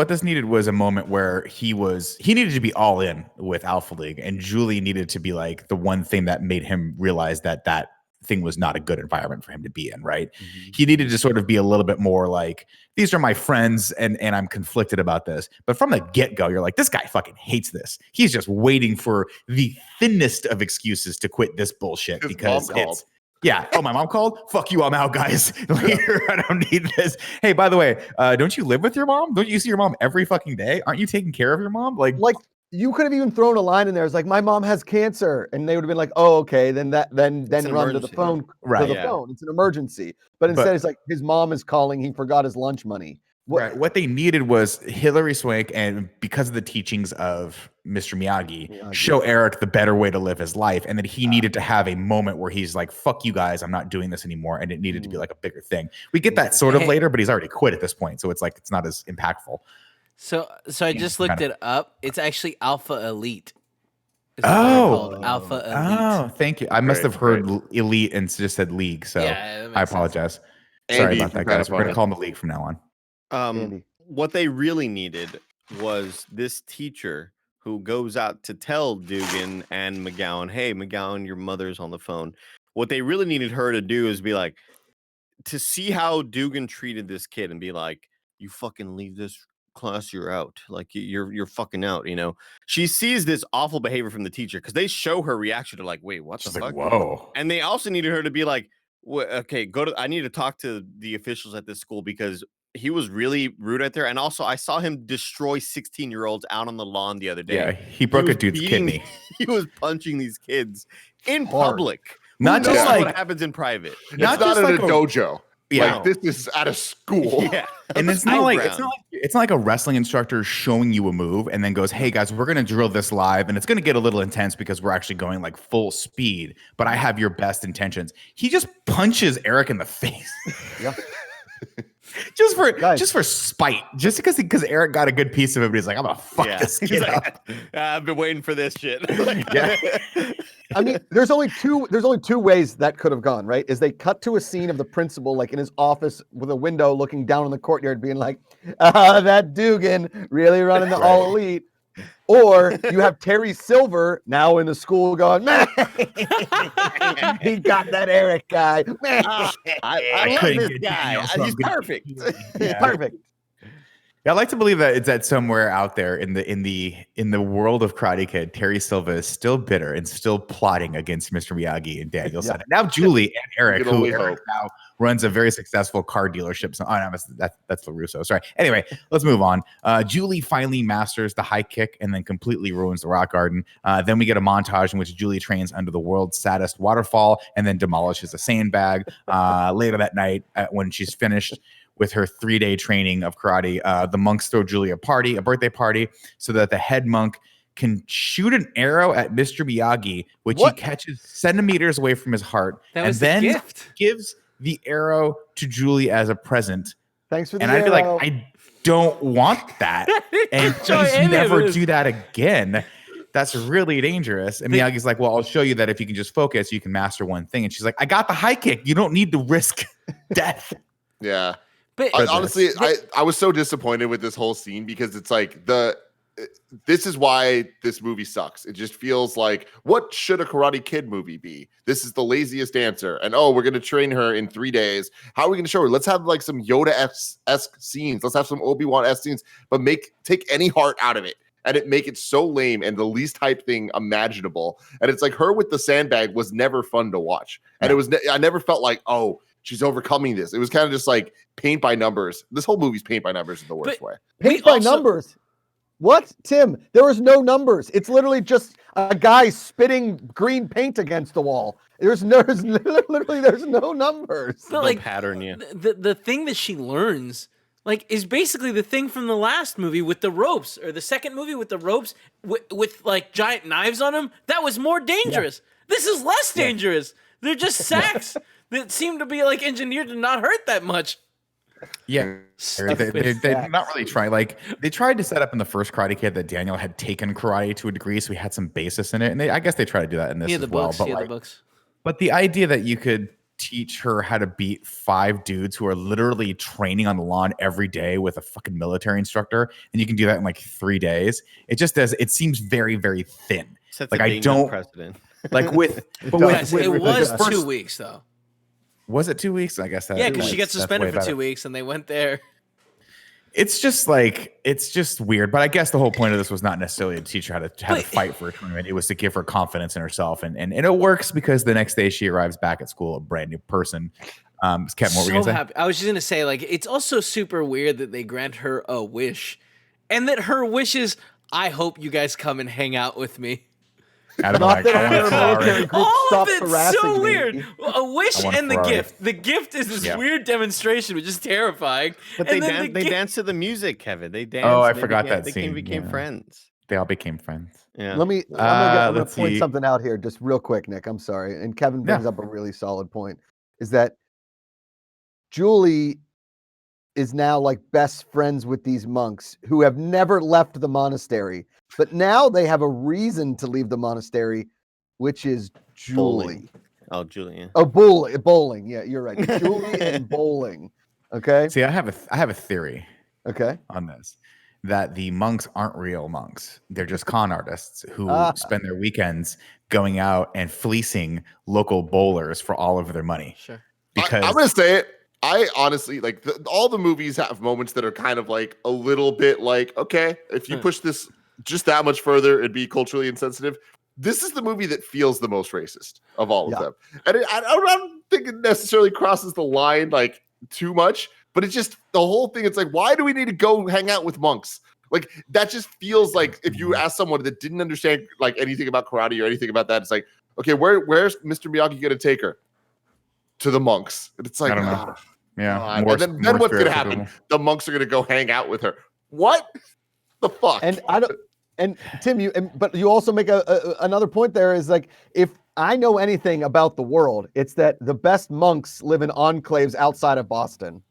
was a moment where he needed to be all in with Alpha League, and Julie needed to be like the one thing that made him realize that thing was not a good environment for him to be in, right? Mm-hmm. He needed to sort of be a little bit more like, these are my friends and I'm conflicted about this. But from the get-go, you're like, this guy fucking hates this. He's just waiting for the thinnest of excuses to quit this bullshit because it's yeah. Oh, my mom called? Fuck you, I'm out, guys. Later, I don't need this. Hey, by the way, don't you live with your mom? Don't you see your mom every fucking day? Aren't you taking care of your mom? Like you could have even thrown a line in there. It's like, my mom has cancer. And they would have been like, oh, okay, then run to the phone. Right. To the phone. It's an emergency. But instead it's like his mom is calling, he forgot his lunch money. What they needed was Hilary Swank, and because of the teachings of Mr. Miyagi, show Eric the better way to live his life. And then he needed to have a moment where he's like, fuck you guys, I'm not doing this anymore. And it needed to be like a bigger thing. We get that sort of later, but he's already quit at this point. So it's like, it's not as impactful. So I just looked it up. It's actually Alpha Elite. Alpha Elite. Oh, thank you. I must have heard Elite and just said League. So I apologize. Sorry about that, guys. We're going to call him the League from now on. What they really needed was this teacher who goes out to tell Dugan and McGowan, hey, McGowan, your mother's on the phone. What they really needed her to do is be like, to see how Dugan treated this kid and be like, you fucking leave this class, you're out. Like, you're fucking out, you know? She sees this awful behavior from the teacher because they show her reaction to like, wait, what the fuck? Like, whoa. And they also needed her to be like, okay, I need to talk to the officials at this school because he was really rude right there. And also, I saw him destroy 16-year-olds out on the lawn the other day. Yeah, he broke a dude's kidney. He was punching these kids in public. Not just like what happens in private. It's not in a dojo. Yeah. Like, this is at a school. Yeah. And it's not like a wrestling instructor showing you a move and then goes, hey guys, we're going to drill this live and it's going to get a little intense because we're actually going like full speed, but I have your best intentions. He just punches Eric in the face. Yeah. just for spite, just because Eric got a good piece of it, but he's like, I'm gonna fuck this kid up. I've been waiting for this shit. I mean, there's only two ways that could have gone, right? Is they cut to a scene of the principal like in his office with a window looking down on the courtyard being like, that Dugan really running the all elite. Or you have Terry Silver now in the school going, man, he got that Eric guy. Man, I love this guy. He's perfect. He's perfect. Yeah, I like to believe that it's that somewhere out there in the world of Karate Kid, Terry Silva is still bitter and still plotting against Mr. Miyagi and Danielson. Yeah. Now Julie and Eric, who Eric now runs a very successful car dealership. So, that's LaRusso. Sorry. Anyway, let's move on. Julie finally masters the high kick and then completely ruins the rock garden. Then we get a montage in which Julie trains under the world's saddest waterfall and then demolishes a sandbag. Later that night, when she's finished with her 3-day training of karate, the monks throw Julie a birthday party, so that the head monk can shoot an arrow at Mr. Miyagi, which he catches centimeters away from his heart, and then gives the arrow to Julie as a present. Thanks for the arrow. And I feel like I don't want that, and please never do that again. That's really dangerous. And Miyagi's like, well, I'll show you that if you can just focus, you can master one thing. And she's like, I got the high kick. You don't need to risk death. Yeah. But Honestly, I was so disappointed with this whole scene because it's like this is why this movie sucks. It just feels like, what should a Karate Kid movie be? This is the laziest answer. And we're going to train her in 3 days. How are we going to show her? Let's have like some Yoda-esque scenes. Let's have some Obi-Wan-esque scenes, but take any heart out of it and make it so lame and the least hype thing imaginable. And it's like her with the sandbag was never fun to watch. And I never felt like, oh, she's overcoming this. It was kind of just like paint by numbers. This whole movie's paint by numbers in the worst way. Paint by numbers. What, Tim? There was no numbers. It's literally just a guy spitting green paint against the wall. There's no numbers. But like pattern, yeah. The thing that she learns, like, is basically the thing from the last movie with the ropes, or the second movie with the ropes with like giant knives on them. That was more dangerous. Yeah. This is less dangerous. They're just sacks that seem to be like engineered to not hurt that much. Yeah, they're not really trying. Like, they tried to set up in the first Karate Kid that Daniel had taken karate to a degree, so he had some basis in it, and I guess they try to do that in this as well. But the books. But the idea that you could teach her how to beat 5 dudes who are literally training on the lawn every day with a fucking military instructor, and you can do that in like 3 days, it seems very, very thin. Sets like, a I don't precedent. Like it was 2 weeks though. Was it 2 weeks? I guess that. Yeah, because she got suspended for 2 weeks, and they went there. It's just weird. But I guess the whole point of this was not necessarily to teach her how to fight for a tournament. It was to give her confidence in herself, and it works because the next day she arrives back at school a brand new person. Kevin, what were you gonna say? Happy. I was just gonna say, like, it's also super weird that they grant her a wish, and that her wish is, I hope you guys come and hang out with me. Not that her military group stopped harassing so me. weird. A wish and the gift. The gift is this weird demonstration, which is terrifying. But they dance to the music, Kevin. They dance. Oh, I forgot that scene. They became friends. They all became friends. Yeah. I'm gonna point something out here, just real quick, Nick. I'm sorry, and Kevin brings up a really solid point. Is that Julie is now like best friends with these monks who have never left the monastery. But now they have a reason to leave the monastery, which is Julie. Bowling. Oh, Julie. Yeah. Oh, bowling. Yeah, you're right. Julie and bowling. Okay. See, I have a theory. Okay. On this, that the monks aren't real monks. They're just con artists who spend their weekends going out and fleecing local bowlers for all of their money. Sure. Because I'm gonna say it. I honestly like all the movies have moments that are kind of like a little bit like, okay, if you push this just that much further, it'd be culturally insensitive. This is the movie that feels the most racist of all of them. And I don't think it necessarily crosses the line like too much, but it's just the whole thing. It's like, why do we need to go hang out with monks? Like, that just feels like if you ask someone that didn't understand like anything about karate or anything about that, it's like, okay, where's Mr. Miyagi going to take her? To the monks. And it's like, I don't know. Yeah. And then what's going to happen? The monks are going to go hang out with her. What the fuck? And I don't. And Tim, but you also make another point there is like, if I know anything about the world, it's that the best monks live in enclaves outside of Boston.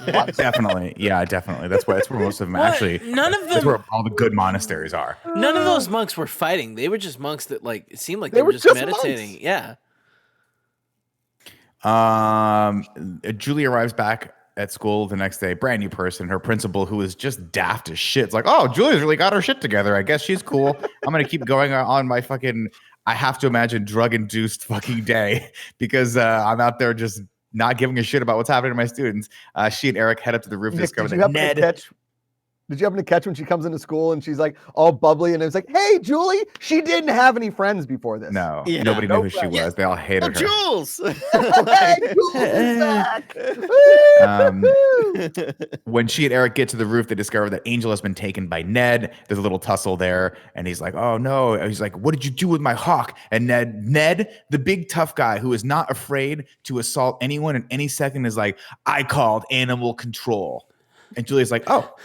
Definitely. Yeah, definitely. That's where most of them actually. None of them. That's where all the good monasteries are. None of those monks were fighting. They were just monks that like it seemed like they were just meditating. Monks. Yeah. Julie arrives back at school the next day, brand new person. Her principal, who is just daft as shit, it's like, oh, Julie's really got her shit together. I guess she's cool. I'm gonna keep going on my fucking, I have to imagine, drug-induced fucking day because I'm out there just not giving a shit about what's happening to my students. She and Eric head up to the roof to discover that Ned. Did you happen to catch when she comes into school and she's like all bubbly and it's like, hey, Julie, she didn't have any friends before this. No, nobody knew who she was. They all hated her. Jules! Hey, Jules is back! When she and Eric get to the roof, they discover that Angel has been taken by Ned. There's a little tussle there, and he's like, oh no. And he's like, what did you do with my hawk? And Ned, the big tough guy who is not afraid to assault anyone in any second, is like, I called animal control. And Julia's like, oh.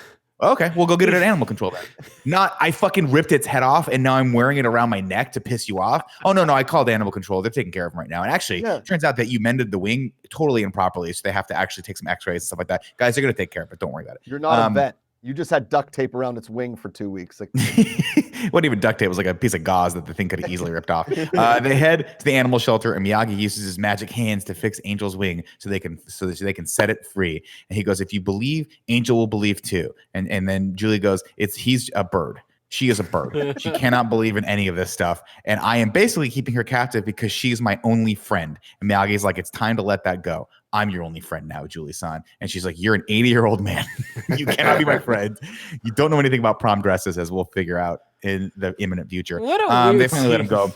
Okay, we'll go get it at animal control then. Not, I fucking ripped its head off and now I'm wearing it around my neck to piss you off. Oh, no, I called animal control. They're taking care of him right now. And actually, it turns out that you mended the wing totally improperly. So they have to actually take some x-rays and stuff like that. Guys, they're going to take care of it. Don't worry about it. You're not a vet. You just had duct tape around its wing for 2 weeks. Like, It wasn't even duct tape. It was like a piece of gauze that the thing could have easily ripped off. They head to the animal shelter, and Miyagi uses his magic hands to fix Angel's wing so they can set it free. And he goes, "If you believe, Angel will believe too." And then Julie goes, "He's a bird. She is a bird. She cannot believe in any of this stuff. And I am basically keeping her captive because she's my only friend." And Miyagi's like, "It's time to let that go. I'm your only friend now, Julie-san." And she's like, "You're an 80-year-old man. You cannot be my friend. You don't know anything about prom dresses, as we'll figure out in the imminent future." What a weird they finally let him go.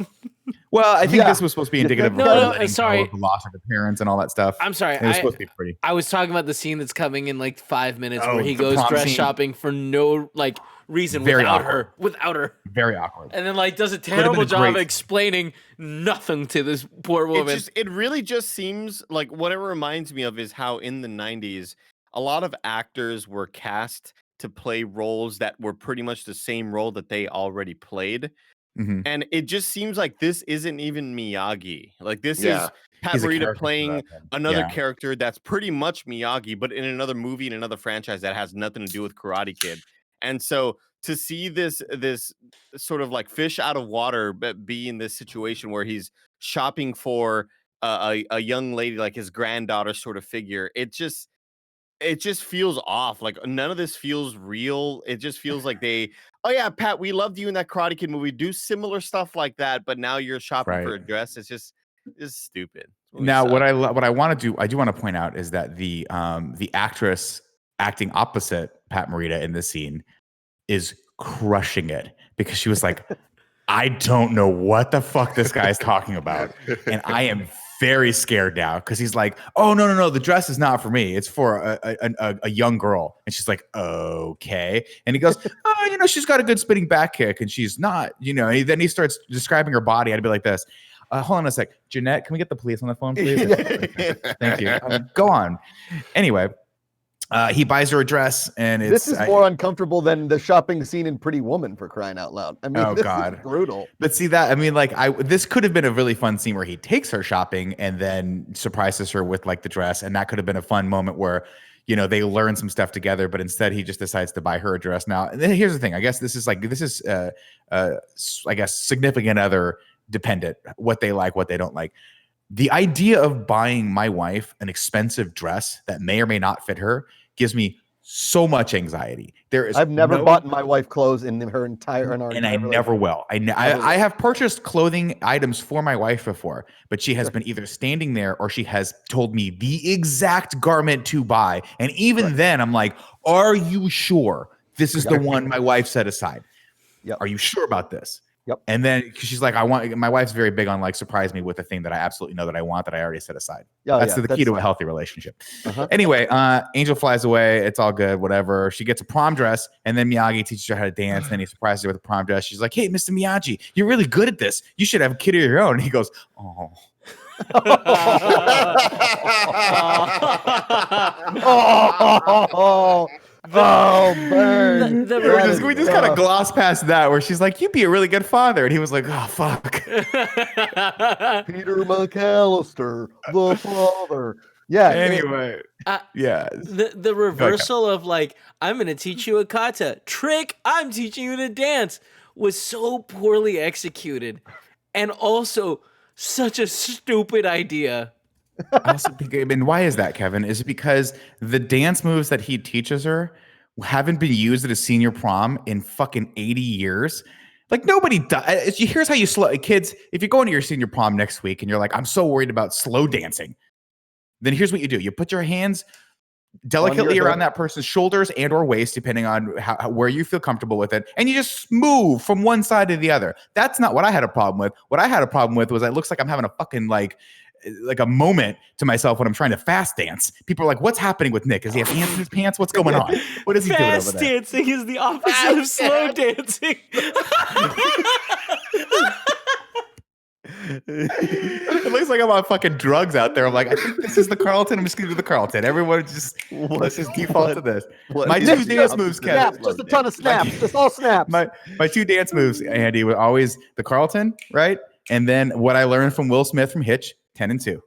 Well, I think this was supposed to be indicative of sorry. the loss of the parents and all that stuff. I'm sorry. It was supposed to be pretty. I was talking about the scene that's coming in like 5 minutes where he the goes prom dress scene. shopping for no reason Very without awkward. her. Very awkward. And then does a have terrible been a job great- explaining nothing to this poor woman. It really just seems like what it reminds me of is how in the 90s, a lot of actors were cast to play roles that were pretty much the same role that they already played. Mhm. And it just seems like this isn't even Miyagi. Like this Yeah. is Pat He's a Morita character for playing that, then. another Yeah. character that's pretty much Miyagi, but in another movie, in another franchise that has nothing to do with Karate Kid. And so to see this sort of like fish out of water be in this situation where he's shopping for a young lady, like his granddaughter sort of figure, it just feels off. Like none of this feels real. It just feels like oh yeah, Pat, we loved you in that Karate Kid movie. Do similar stuff like that, but now you're shopping for a dress. It's stupid. Now, what I want to do, I do want to point out is that the actress acting opposite Pat Morita in this scene is crushing it because she was like, "I don't know what the fuck this guy is talking about, and I am very scared now," because he's like, "Oh no, the dress is not for me. It's for a young girl." And she's like, "Okay." And he goes, "Oh, she's got a good spinning back kick, and she's not, Then he starts describing her body. I'd be like this. Hold on a sec, Jeanette. Can we get the police on the phone, please? Thank you. Go on. Anyway. He buys her a dress, and this is more uncomfortable than the shopping scene in Pretty Woman, for crying out loud. I mean, this is brutal. But see that, I mean, this could have been a really fun scene where he takes her shopping and then surprises her with the dress, and that could have been a fun moment where they learn some stuff together. But instead, he just decides to buy her a dress. Now, and then here's the thing. I guess this is significant other dependent, what they like, what they don't like. The idea of buying my wife an expensive dress that may or may not fit her gives me so much anxiety. I've never bought my wife clothes in our entire and I never will. I have purchased clothing items for my wife before, but she has been either standing there or she has told me the exact garment to buy. And even then I'm like, "Are you sure this is the one my wife set aside? Are you sure about this?" Yep. And then she's like, my wife's very big on surprise me with a thing that I absolutely know that I want that I already set aside. That's the key to a healthy relationship. Anyway, Angel flies away. It's all good, whatever. She gets a prom dress, and then Miyagi teaches her how to dance. And then he surprises her with a prom dress. She's like, "Hey, Mr. Miyagi, you're really good at this. You should have a kid of your own." And he goes, "Oh." Burn. We just kind of gloss past that where she's like, "You'd be a really good father." And he was like, "Oh, fuck." Peter McAllister, the father. Yeah. Anyway. Yeah. The reversal of I'm going to teach you a kata. Trick, I'm teaching you to dance was so poorly executed and also such a stupid idea. I also think, why is that, Kevin? Is it because the dance moves that he teaches her haven't been used at a senior prom in fucking 80 years? Nobody does. Here's how you slow kids. If you're going to your senior prom next week and you're like, "I'm so worried about slow dancing," then here's what you do. You put your hands delicately around that person's shoulders and or waist, depending on where you feel comfortable with it. And you just move from one side to the other. That's not what I had a problem with. What I had a problem with was it looks like I'm having a fucking a moment to myself when I'm trying to fast dance. People are like, "What's happening with Nick? Does he have ants in his pants? What's going on? What is he doing over there?" Fast dancing is the opposite of slow dancing. It looks like I'm on fucking drugs out there. I'm like, "I think this is the Carlton. I'm just gonna do the Carlton." Everyone let's just default to this. My two dance moves, Kevin. Just a ton of snaps. Just all snaps. My two dance moves, Andy, were always the Carlton, right? And then what I learned from Will Smith from Hitch, 10 and 2.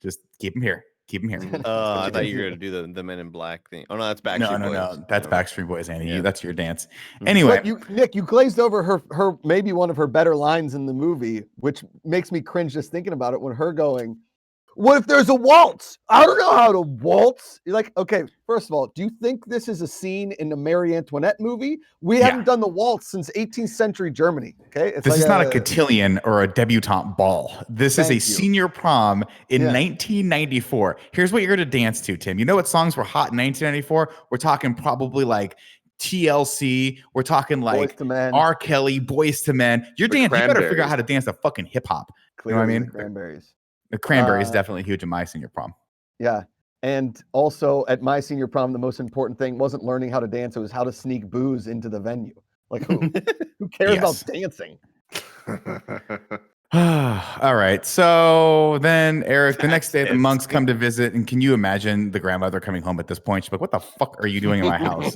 Just keep them here. Keep him here. I thought you were going to do the Men in Black thing. Oh, no, that's Backstreet Boys. No. That's Backstreet Boys, Andy. Yeah. That's your dance. Mhm. Anyway. But Nick, you glazed over her maybe one of her better lines in the movie, which makes me cringe just thinking about it when her going, what if there's a waltz? I don't know how to waltz. You're like, okay, first of all, do you think this is a scene in the Marie Antoinette movie? We haven't done the waltz since 18th century Germany. Okay. This is not a cotillion or a debutante ball. This is a senior prom in 1994. Here's what you're going to dance to, Tim. You know what songs were hot in 1994? We're talking probably like TLC. We're talking like R. Kelly, Boys to Men. You better figure out how to dance to fucking hip hop. You know what I mean? Cranberries. The Cranberries definitely huge in my senior prom. Yeah. And also at my senior prom, the most important thing wasn't learning how to dance. It was how to sneak booze into the venue. Like who cares about dancing? All right. So then, Eric, the next day, the monks come to visit. And can you imagine the grandmother coming home at this point? She's like, what the fuck are you doing in my house?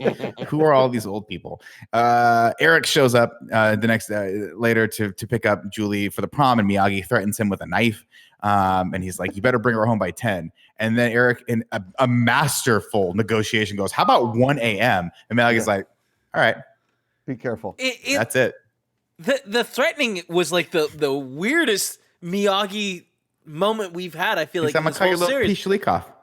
Who are all these old people? Eric shows up the next later to pick up Julie for the prom, and Miyagi threatens him with a knife. And he's like, you better bring her home by 10. And then Eric, in a masterful negotiation, goes, how about 1 a.m.? And Miyagi's like, all right. Be careful. That's it. The threatening was like the weirdest Miyagi moment we've had. I feel like in this whole series,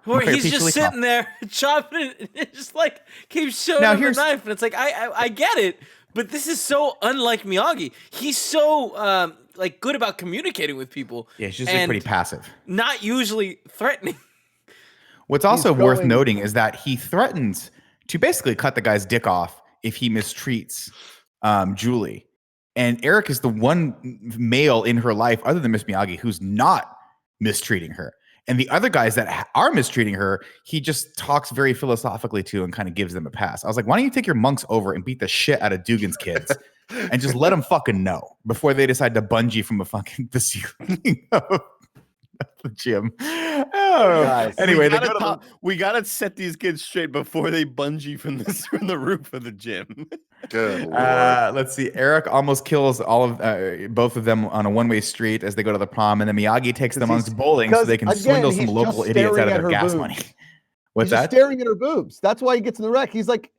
where he's just sitting there chopping it, and it just like keeps showing him the knife, and it's like I get it, but this is so unlike Miyagi. He's so like good about communicating with people. Yeah, he's just like pretty passive, not usually threatening. What's also worth noting is that he threatens to basically cut the guy's dick off if he mistreats Julie. And Eric is the one male in her life, other than Miss Miyagi, who's not mistreating her. And the other guys that are mistreating her, he just talks very philosophically to and kind of gives them a pass. I was like, why don't you take your monks over and beat the shit out of Dugan's kids and just let them fucking know before they decide to bungee from the ceiling of the gym. Anyway, we gotta set these kids straight before they bungee from the roof of the gym. Good let's see. Eric almost kills both of them on a one-way street as they go to the prom, and then Miyagi takes them on bowling so they can swindle some local idiots out of their gas money. What's that? He's staring at her boobs. That's why he gets in the wreck. He's like,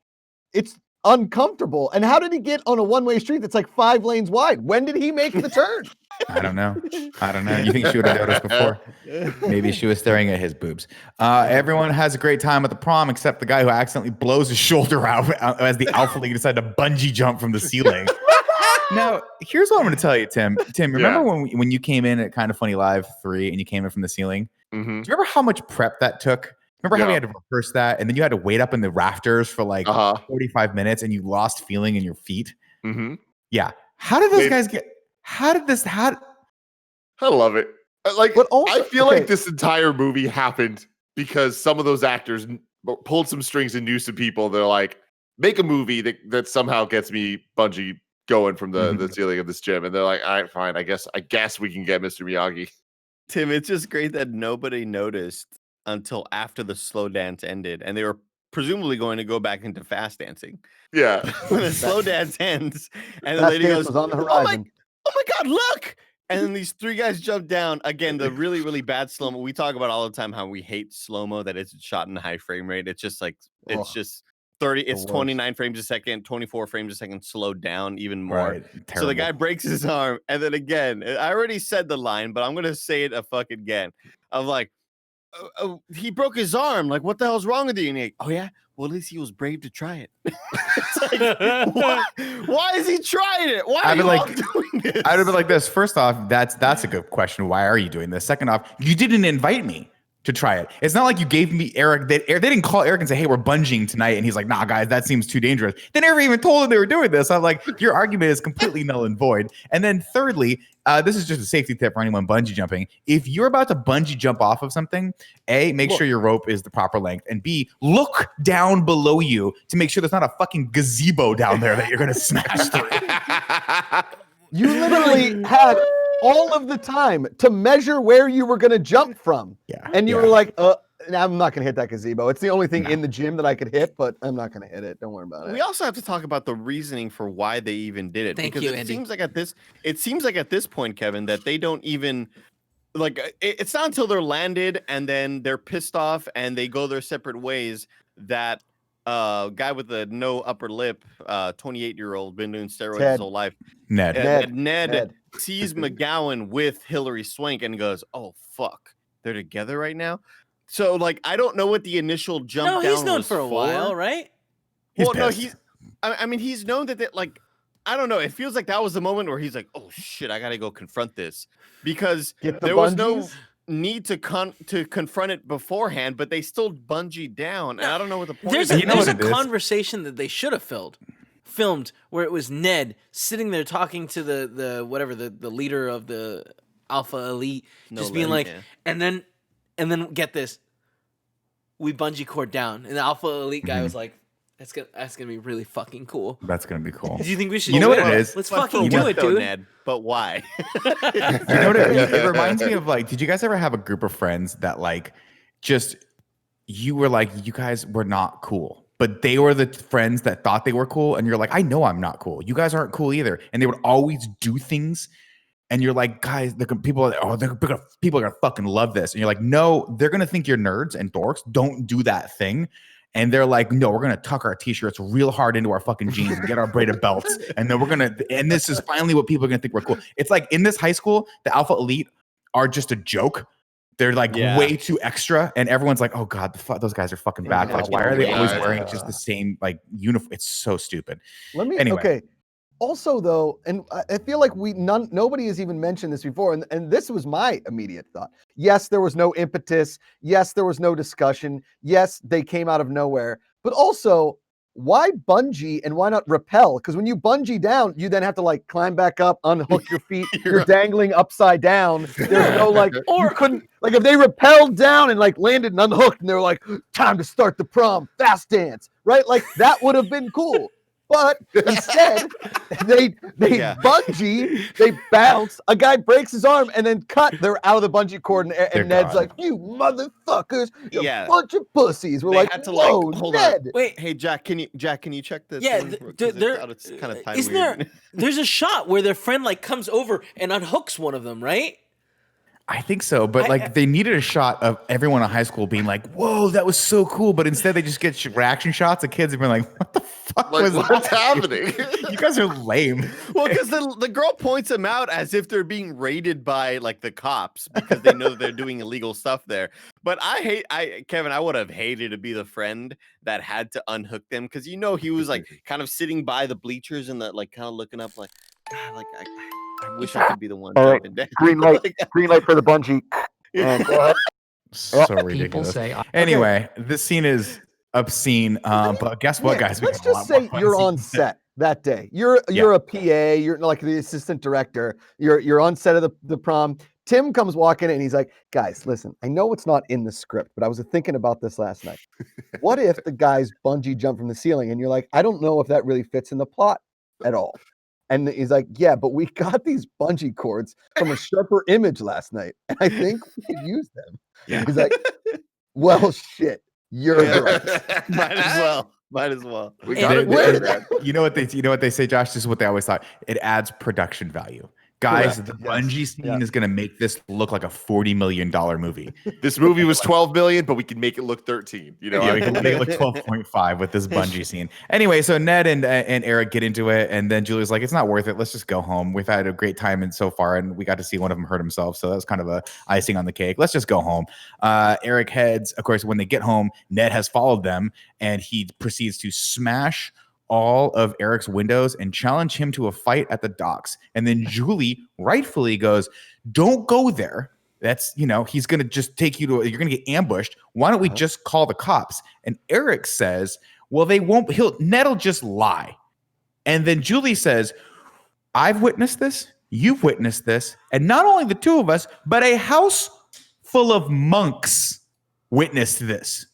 it's uncomfortable. And how did he get on a one-way street that's like 5 lanes wide? When did he make the turn? I don't know. You think she would have noticed before? Maybe she was staring at his boobs. Everyone has a great time at the prom except the guy who accidentally blows his shoulder out as the Alpha League decide to bungee jump from the ceiling. Now, here's what I'm going to tell you, Tim. Remember when you came in at Kind of Funny Live 3 and you came in from the ceiling? Mm-hmm. Do you remember how much prep that took? Remember how we had to rehearse that, and then you had to wait up in the rafters for like 45 minutes, and you lost feeling in your feet? Mm-hmm. Yeah. How did those guys get? How did this? I love it. Like, but also, I feel like this entire movie happened because some of those actors pulled some strings and knew some people. They're like, make a movie that somehow gets me bungee going from the ceiling of this gym, and they're like, all right, fine. I guess we can get Mr. Miyagi. Tim, it's just great that nobody noticed until after the slow dance ended, and they were presumably going to go back into fast dancing. Yeah. When the slow dance ends, and the lady goes, on the horizon. Oh my God, look! And then these 3 guys jump down. Again, the really, really bad slow-mo. We talk about all the time how we hate slow-mo, that it's shot in high frame rate. It's just like, it's just 29 frames a second, 24 frames a second, slowed down even more. Right. So the guy breaks his arm, and then again, I already said the line, but I'm going to say it again. I'm like, he broke his arm. Like, what the hell's wrong with you? And oh yeah, well, at least he was brave to try it. It's like, why is he trying it? Why are you all doing this? I'd have been like this. First off, that's a good question. Why are you doing this? Second off, you didn't invite me to try it. It's not like you gave me Eric. They didn't call Eric and say, hey, we're bungeeing tonight. And he's like, nah, guys, that seems too dangerous. They never even told him they were doing this. I'm like, your argument is completely null and void. And then thirdly, this is just a safety tip for anyone bungee jumping. If you're about to bungee jump off of something, A, make sure your rope is the proper length. And B, look down below you to make sure there's not a fucking gazebo down there that you're going to smash through. You literally had all of the time to measure where you were going to jump from. Yeah. And you were like, I'm not going to hit that gazebo. It's the only thing in the gym that I could hit, but I'm not going to hit it. Don't worry about it. We also have to talk about the reasoning for why they even did it. Thank because you, it Andy. seems like at this point, Kevin, that they don't even it's not until they're landed and then they're pissed off and they go their separate ways that guy with the no upper lip, 28-year-old, been doing steroids his whole life. Ned sees McGowan with Hillary Swank and goes, "Oh fuck, they're together right now." So like, I don't know what the initial jump down was. No, he's known for a while, right? I mean, he's known that like, I don't know. It feels like that was the moment where he's like, "Oh shit, I gotta go confront this," because there was no need to confront it beforehand, but they still bungee down, and I don't know what the point is. There's a conversation that they should have filmed where it was Ned sitting there talking to the leader of the Alpha Elite, being like, and then get this, we bungee cord down, and the Alpha Elite guy was like, that's gonna be really fucking cool. That's gonna be cool. Do you think we should? You know what it is? Let's fucking do it, dude. Ned, but why? You know what it reminds me of? Like, did you guys ever have a group of friends that like just you were like, you guys were not cool, but they were the friends that thought they were cool, and you're like, I know I'm not cool. You guys aren't cool either, and they would always do things. And you're like, guys, people are gonna fucking love this. And you're like, no, they're gonna think you're nerds and dorks. Don't do that thing. And they're like, no, we're gonna tuck our t-shirts real hard into our fucking jeans and get our braided belts. And then and this is finally what people are gonna think we're cool. It's like in this high school, the Alpha Elite are just a joke. They're like way too extra, and everyone's like, "Oh God, those guys are fucking bad." Like, why are they always wearing just the same like uniform? It's so stupid. Okay. Also, though, and I feel like nobody has even mentioned this before, and this was my immediate thought. Yes, there was no impetus. Yes, there was no discussion. Yes, they came out of nowhere. But also, why bungee and why not rappel? Because when you bungee down, you then have to like climb back up, unhook your feet. You're dangling upside down. There's no like, you couldn't, like if they rappelled down and like landed and unhooked and they were like, time to start the prom, fast dance, right? Like that would have been cool. But instead, they bungee, they bounce, a guy breaks his arm, and then they're out of the bungee cord, and Ned's gone. Like, you motherfuckers, you bunch of pussies. We're like, had to whoa, hold Ned. On. Wait, hey, Jack, can you check this? Yeah, it's kind of tight. Isn't there's a shot where their friend like comes over and unhooks one of them, right? I think so, but they needed a shot of everyone in high school being like, "Whoa, that was so cool!" But instead, they just get reaction shots of kids being like, "What the fuck what's happening? You guys are lame." Well, because the girl points them out as if they're being raided by like the cops because they know that they're doing illegal stuff there. But Kevin, I would have hated to be the friend that had to unhook them because he was like kind of sitting by the bleachers and like kind of looking up like, God, like I wish I could be the one. Green light for the bungee. And, so ridiculous. Anyway, this scene is obscene. But guess what, guys? Let's just say you're on set that day. You're a PA. You're like the assistant director. You're on set of the prom. Tim comes walking in and he's like, guys, listen, I know it's not in the script, but I was thinking about this last night. What if the guys bungee jump from the ceiling? And you're like, I don't know if that really fits in the plot at all. And he's like, yeah, but we got these bungee cords from a Sharper Image last night. And I think we could use them. Yeah. He's like, well, shit, you're right. Might as well. We got it. You know what they say, Josh? This is what they always thought. It adds production value. Guys, the bungee scene is going to make this look like a $40 million movie. This movie was $12 million, but we can make it look 13. We can make it look 12.5 with this bungee scene. Anyway, so Ned and Eric get into it, and then Julie's like, "It's not worth it. Let's just go home. We've had a great time so far, and we got to see one of them hurt himself, so that was kind of a icing on the cake. Let's just go home." Eric heads. Of course, when they get home, Ned has followed them, and he proceeds to smash all of Eric's windows and challenge him to a fight at the docks. And then Julie rightfully goes, "Don't go there. That's, he's going to just take you you're going to get ambushed. Why don't we just call the cops?" And Eric says, "Well, they won't. Ned'll just lie." And then Julie says, "I've witnessed this. You've witnessed this. And not only the two of us, but a house full of monks witnessed this.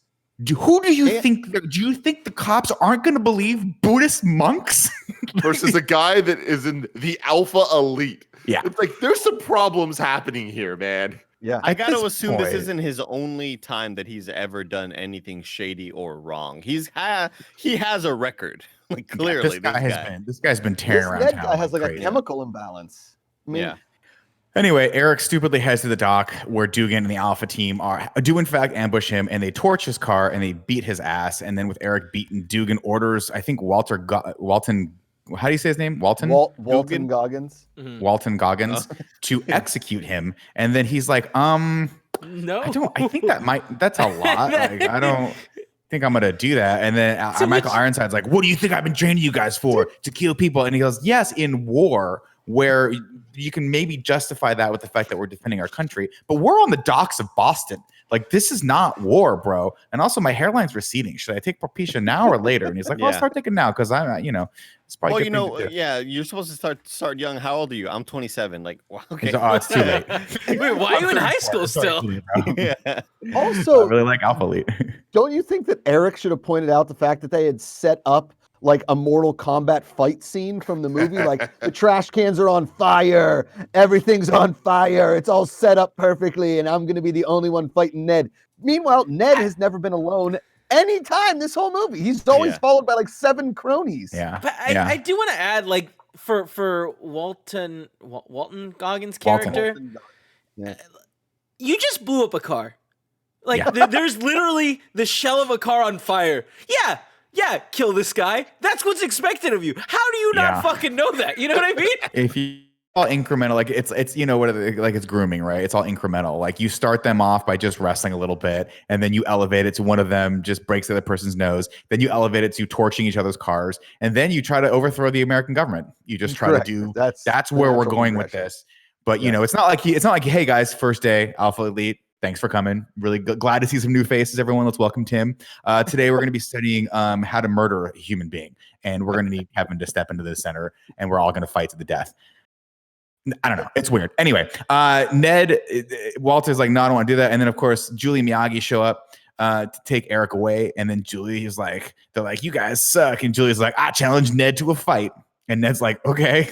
Who do you think? Do you think the cops aren't going to believe Buddhist monks versus a guy that is in the Alpha Elite? Yeah, it's like there's some problems happening here, man. Yeah, I got to assume this isn't his only time that he's ever done anything shady or wrong. He has a record. Like clearly, this guy's been tearing around town. This guy has like a chemical imbalance. I mean, Anyway, Eric stupidly heads to the dock where Dugan and the Alpha team do in fact ambush him, and they torch his car and they beat his ass. And then with Eric beaten, Dugan orders, I think Walton, how do you say his name? Walton? Walton Goggins. Walton Goggins to execute him. And then he's like, No. I think that's a lot. Like, I don't think I'm gonna do that. And then Michael Ironside's like, what do you think I've been training you guys for? To kill people? And he goes, yes, in war, where you can maybe justify that with the fact that we're defending our country, but we're on the docks of Boston. Like, this is not war, bro. And also, my hairline's receding. Should I take Propecia now or later? And he's like, well, I'll start taking now because I'm, it's probably you're supposed to start young. How old are you? I'm 27. Like, well, okay. Oh, it's too late. Wait, why are you in high school still? Also, I really like Alpha Elite. Don't you think that Eric should have pointed out the fact that they had set up like a Mortal Kombat fight scene from the movie? Like, the trash cans are on fire, everything's on fire, it's all set up perfectly, and I'm gonna be the only one fighting Ned. Meanwhile, Ned has never been alone anytime this whole movie. He's always followed by like 7 cronies. Yeah. But I do want to add, like, for Walton Goggins' character, you just blew up a car. Like, there's literally the shell of a car on fire. Yeah, kill this guy. That's what's expected of you. How do you not fucking know that? You know what I mean? If you all incremental, like it's like it's grooming, right? It's all incremental. Like, you start them off by just wrestling a little bit, and then you elevate it to one of them just breaks the other person's nose. Then you elevate it to torching each other's cars, and then you try to overthrow the American government. You just try to do. That's where we're going with this. But it's not like hey guys, first day Alpha Elite. Thanks for coming. Really glad to see some new faces, everyone. Let's welcome Tim. Today, we're going to be studying how to murder a human being. And we're going to need Kevin to step into the center, and we're all going to fight to the death. I don't know. It's weird. Anyway, Walter's like, no, I don't want to do that. And then, of course, Julie and Miyagi show up to take Eric away. And then Julie is like, they're like, you guys suck. And Julie's like, I challenge Ned to a fight. And Ned's like, okay.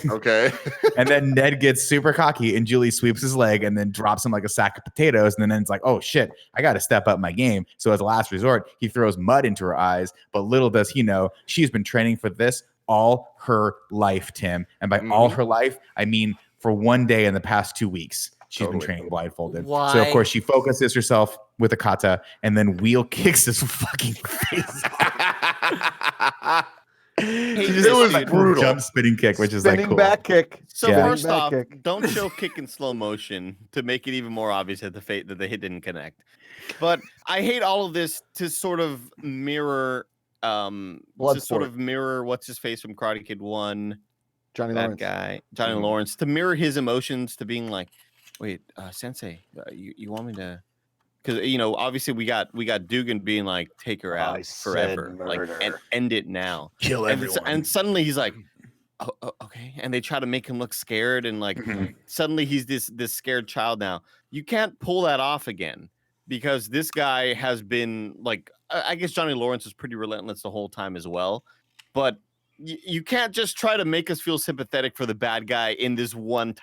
And then Ned gets super cocky, and Julie sweeps his leg and then drops him like a sack of potatoes. And then Ned's like, oh shit, I got to step up my game. So as a last resort, he throws mud into her eyes. But little does he know, she's been training for this all her life, Tim. And by all her life, I mean for one day in the past 2 weeks. She's been training blindfolded. Why? So of course she focuses herself with a kata and then wheel kicks his fucking face. It was brutal. Jump spinning kick, which is like cool. Back kick. So first off, don't show kick in slow motion to make it even more obvious that the hit didn't connect. But I hate all of this to sort of mirror what's his face from Karate Kid 1, Johnny that Lawrence. guy, Johnny Lawrence, to mirror his emotions to being like, wait, Sensei, you want me to? Because obviously we got Dugan being like, take her out forever, like, and end it now, kill everyone. And suddenly he's like, oh, okay, and they try to make him look scared, and like suddenly he's this scared child now. You can't pull that off again, because this guy has been like, I guess Johnny Lawrence was pretty relentless the whole time as well, but you can't just try to make us feel sympathetic for the bad guy in this one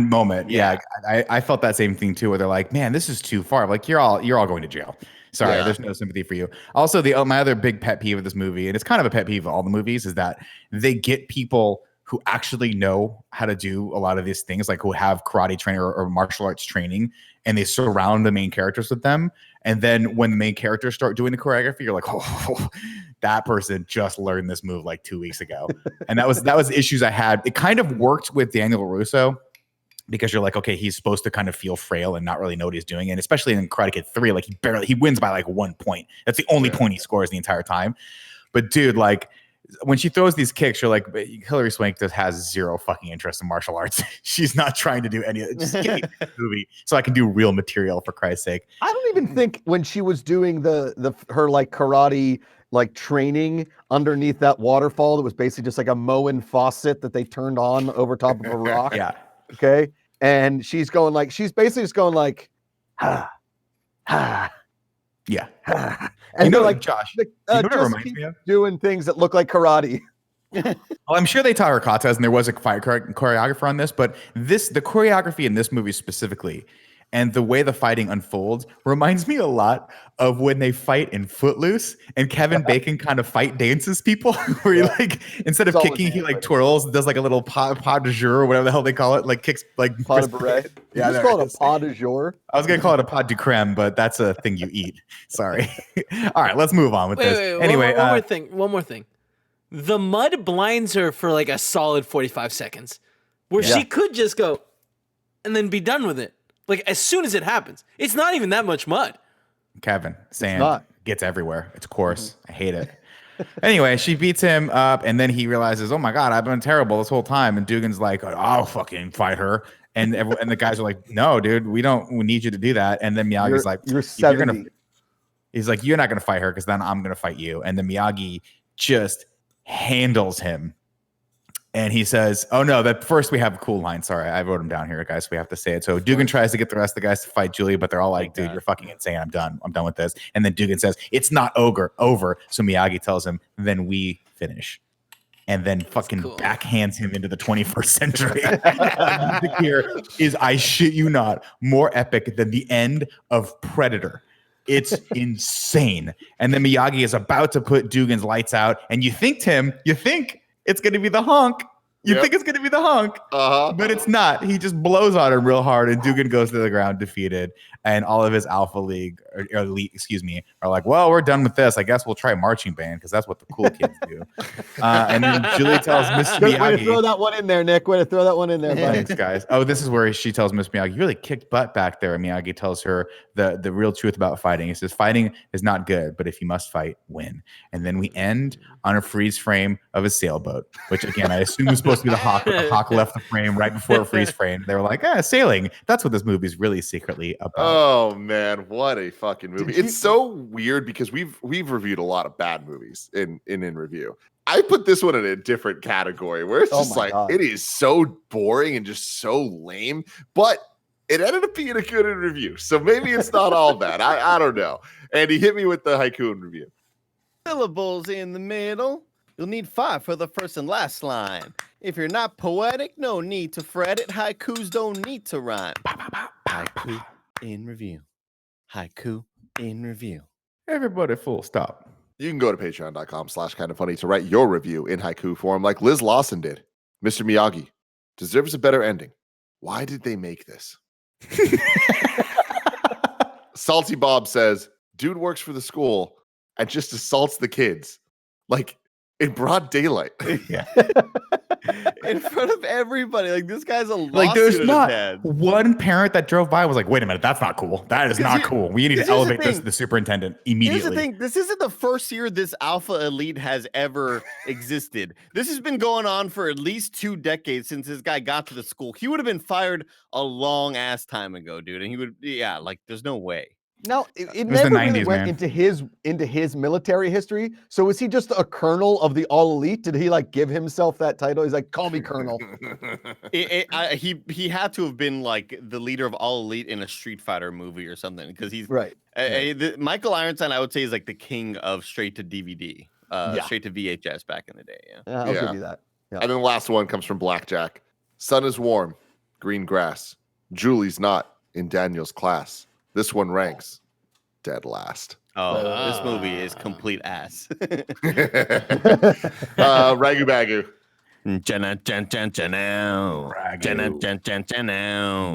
moment. Yeah, I felt that same thing too, where they're like, man, this is too far. I'm like, you're all going to jail. Sorry, there's no sympathy for you. Also, my other big pet peeve of this movie, and it's kind of a pet peeve of all the movies, is that they get people who actually know how to do a lot of these things, like who have karate training or martial arts training, and they surround the main characters with them. And then when the main characters start doing the choreography, you're like, oh, that person just learned this move like 2 weeks ago. And that was the issues I had. It kind of worked with Daniel LaRusso, because you're like, okay, he's supposed to kind of feel frail and not really know what he's doing. And especially in Karate Kid 3, like he wins by like 1 point. That's the only point he scores the entire time. But dude, like, when she throws these kicks, you're like, Hilary Swank just has zero fucking interest in martial arts. She's not trying to do any of it. Just give me the movie so I can do real material, for Christ's sake. I don't even think when she was doing her like karate like training underneath that waterfall that was basically just like a Moen faucet that they turned on over top of a rock. Okay. And she's basically just going like, ha, ha. Yeah. And they're like, Josh, you know what it reminds me of? Doing things that look like karate. Well, I'm sure they taught her katas, and there was a fight choreographer on this, but the choreography in this movie specifically, And the way the fighting unfolds reminds me a lot of when they fight in Footloose and Kevin Bacon kind of fight dances people where he like, instead of It's all kicking, with he like hand twirls, does like a little pas de jour or whatever the hell they call it. Like kicks like Pot de beret. Yeah, You just there call it it is. a pot de jour. I was going to call it a pot de creme, but that's a thing you eat. Sorry. All right, let's move on with this. Wait, Anyway, one more thing. The mud blinds her for like a solid 45 seconds where she could just go and then be done with it. Like as soon as it happens. It's not even that much mud. Kevin, sand not. gets everywhere. It's coarse. I hate it. Anyway, she beats him up, and then he realizes, oh my God, I've been terrible this whole time. And Dugan's like, I'll fucking fight her. And and the guys are like, no, dude, we need you to do that. And then Miyagi's like, you're 70. he's like, you're not going to fight her because then I'm going to fight you. And then Miyagi just handles him. And he says, oh no, that first we have a cool line. Sorry, I wrote him down here, guys. So we have to say it. So Dugan tries to get the rest of the guys to fight Julie, but they're all like, dude, you're fucking insane. I'm done. I'm done with this. And then Dugan says, it's not over. So Miyagi tells him, then we finish. And then fucking backhands him into the 21st century. The music here is, I shit you not, more epic than the end of Predator. It's insane. And then Miyagi is about to put Dugan's lights out. And you think, Tim, it's going to be the honk. You think it's going to be the honk, but it's not. He just blows on him real hard, and Dugan goes to the ground defeated. And all of his Alpha League, or Elite, are like, well, we're done with this. I guess we'll try marching band because that's what the cool kids do. And then Julie tells Miss Miyagi. Way to throw that one in there, Nick. Way to throw that one in there, buddy. Thanks, guys. Oh, this is where she tells Miss Miyagi, you really kicked butt back there. And Miyagi tells her the real truth about fighting. He says, fighting is not good, but if you must fight, win. And then we end on a freeze frame of a sailboat, which again, I assume was supposed to be the Hawk, but the Hawk left the frame right before a freeze frame. They were like, sailing. That's what this movie is really secretly about. Oh man, what a fucking movie. It's so weird because we've reviewed a lot of bad movies in review. I put this one in a different category where it's just like God. It is so boring and just so lame, but it ended up being a good in review. So maybe it's not all bad. I don't know. And he hit me with the haiku in review. Syllables in the middle. You'll need 5 for the first and last line. If you're not poetic, no need to fret it. Haikus don't need to rhyme. Haiku in review. Haiku in review. Everybody full stop. You can go to patreon.com/kindoffunny to write your review in haiku form like Liz Lawson did. Mr. Miyagi deserves a better ending. Why did they make this? Salty Bob says, dude works for the school and just assaults the kids. Like, in broad daylight. Yeah. In front of everybody. Like, this guy's a lawsuit like, there's not head. one parent that drove by was like, wait a minute, that's not cool. That is not cool. We need to elevate this to the superintendent immediately. Here's the thing. This isn't the first year this Alpha Elite has ever existed. This has been going on for at least 2 decades since this guy got to the school. He would have been fired a long ass time ago, dude. And he would, like, there's no way. Now, it never really went into his military history. So was he just a colonel of the All Elite? Did he like give himself that title? He's like, call me colonel. He had to have been like the leader of All Elite in a Street Fighter movie or something because he's right. Michael Ironstein, I would say, is like the king of straight to DVD, straight to VHS back in the day. Yeah, I'll give you that. Yeah. And then the last one comes from Blackjack. Sun is warm, green grass. Julie's not in Daniel's class. This one ranks dead last. Oh, this movie is complete ass. Ragu Bagu.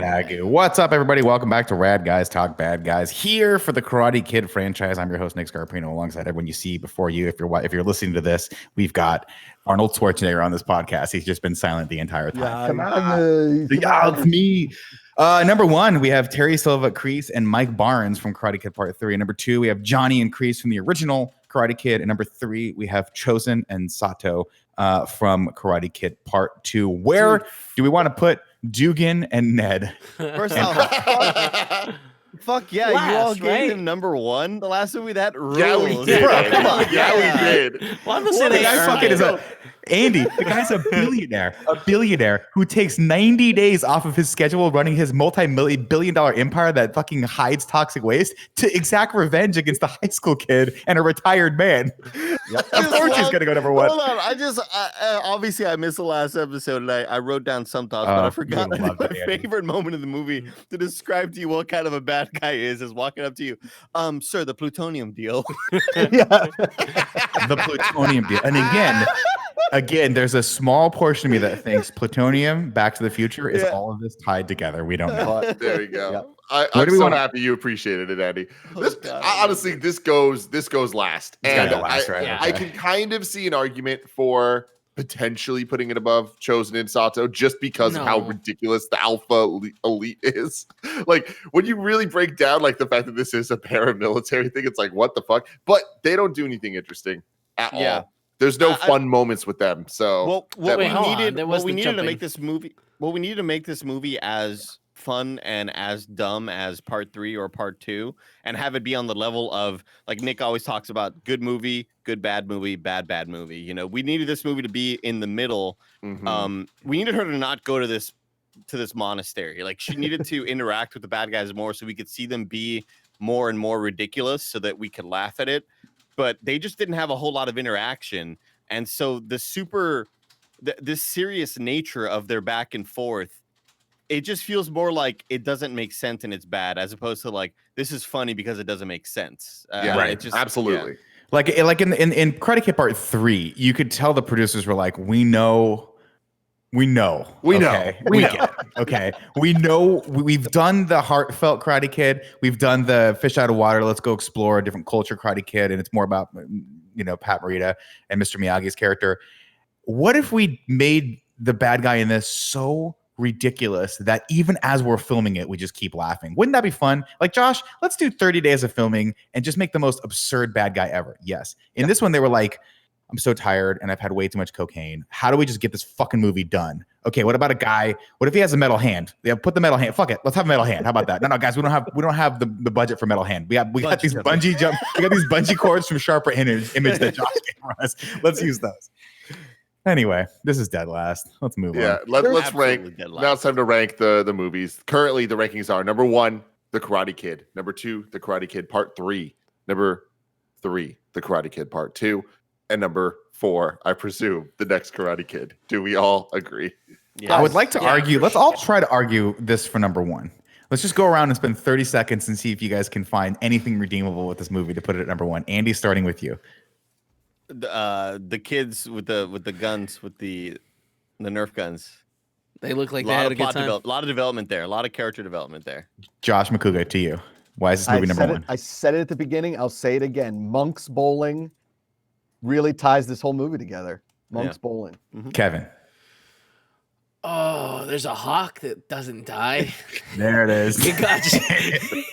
Bagu. What's up, everybody? Welcome back to Rad Guys Talk Bad Guys. Here for the Karate Kid franchise. I'm your host, Nick Scarpino, alongside everyone you see before you. If you're listening to this, we've got Arnold Schwarzenegger on this podcast. He's just been silent the entire time. It's me. Number 1, we have Terry Silva, Kreese, and Mike Barnes from Karate Kid Part 3. And number 2, we have Johnny and Kreese from the original Karate Kid. And number 3, we have Chosen and Sato from Karate Kid Part 2. Where do we want to put Dugan and Ned? First off, fuck yeah, you all gave him number 1. The last movie that rules. Yeah, we did. Bro, come on. Yeah, we did. Well, I'm gonna say they fucking is Andy, the guy's a billionaire who takes 90 days off of his schedule running his multi-billion-dollar empire that fucking hides toxic waste to exact revenge against the high school kid and a retired man. Of course he's gonna go number one. Hold on, obviously I missed the last episode and I wrote down some thoughts, but I forgot you loved my it, Andy. favorite moment of the movie to describe to you what kind of a bad guy is walking up to you, sir, the plutonium deal. Yeah. The plutonium deal. And again, there's a small portion of me that thinks plutonium, Back to the Future, is all of this tied together. We don't know. There you go. Yep. I'm so happy you appreciated it, Andy. Honestly, this goes last. It's gotta And go last, right? yeah. I Okay. can kind of see an argument for potentially putting it above Chosen and Sato just because of how No. ridiculous the Alpha Elite is. Like, when you really break down like the fact that this is a paramilitary thing, it's like, what the fuck? But they don't do anything interesting at Yeah. all. There's no fun moments with them. So Well, that- Wait, hold on. There was what we the needed to jumping. make this movie. Well, we needed to make this movie as fun and as dumb as part 3 or part 2, and have it be on the level of, like Nick always talks about, good movie, good bad movie, bad movie. You know, we needed this movie to be in the middle. Mhm. We needed her to not go to this monastery. Like, she needed to interact with the bad guys more, so we could see them be more and more ridiculous, so that we could laugh at it. But they just didn't have a whole lot of interaction, and so this serious nature of their back and forth, it just feels more like it doesn't make sense and it's bad, as opposed to like, this is funny because it doesn't make sense. Yeah, right. It just, absolutely. Like in Karate Kid Part 3, you could tell the producers were like, we know. We know. We get it. Okay. We know we've done the heartfelt Karate Kid. We've done the fish out of water. Let's go explore a different culture Karate Kid. And it's more about, Pat Morita and Mr. Miyagi's character. What if we made the bad guy in this so ridiculous that even as we're filming it, we just keep laughing? Wouldn't that be fun? Like, Josh, let's do 30 days of filming and just make the most absurd bad guy ever. Yes. In this one, they were like, I'm so tired and I've had way too much cocaine. How do we just get this fucking movie done? Okay, what about a guy? What if he has a metal hand? Yeah, put the metal hand. Fuck it. Let's have a metal hand. How about that? No, guys, we don't have the budget for metal hand. We got these bungee jump. We got these bungee cords from Sharper Image that Josh gave us. Let's use those. Anyway, this is dead last. Let's move on. Yeah, let's Absolutely rank. dead Now it's time to rank the movies. Currently, the rankings are number 1, The Karate Kid. Number 2, The Karate Kid Part 3. Number 3, The Karate Kid Part 2. And number 4, I presume, The Next Karate Kid. Do we all agree? Yeah. I would like to argue. for Let's all try to argue this for number 1. Let's just go around and spend 30 seconds and see if you guys can find anything redeemable with this movie to put it at number 1. Andy, starting with you. The kids with the guns, with the Nerf guns. They look like A they lot had of a good time. a lot of development there. A lot of character development there. Josh McCouga, to you. Why is this movie number 1? I said it at the beginning. I'll say it again. Monk's Bowling really ties this whole movie together. Monk's Bowling. Kevin. Oh, there's a hawk that doesn't die. There it is. It got you.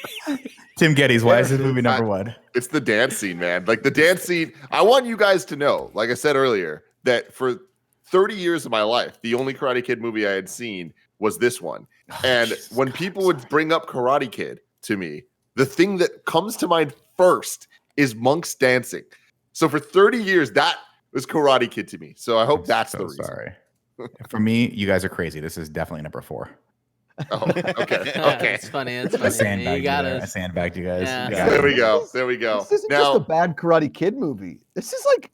Tim Gettys, why is this movie number 1? It's the dance scene, man. Like the dance scene. I want you guys to know, like I said earlier, that for 30 years of my life, the only Karate Kid movie I had seen was this one. And when people would bring up Karate Kid to me, the thing that comes to mind first is Monk's dancing. So for 30 years, that was Karate Kid to me. So I hope that's the reason. Sorry. For me, you guys are crazy. This is definitely number 4. Oh, okay. Okay. It's funny. It's I funny. sandbagged You got you there. I us. sandbagged you guys. Yeah. You got There it. we go. There we go. This isn't just a bad Karate Kid movie. This is like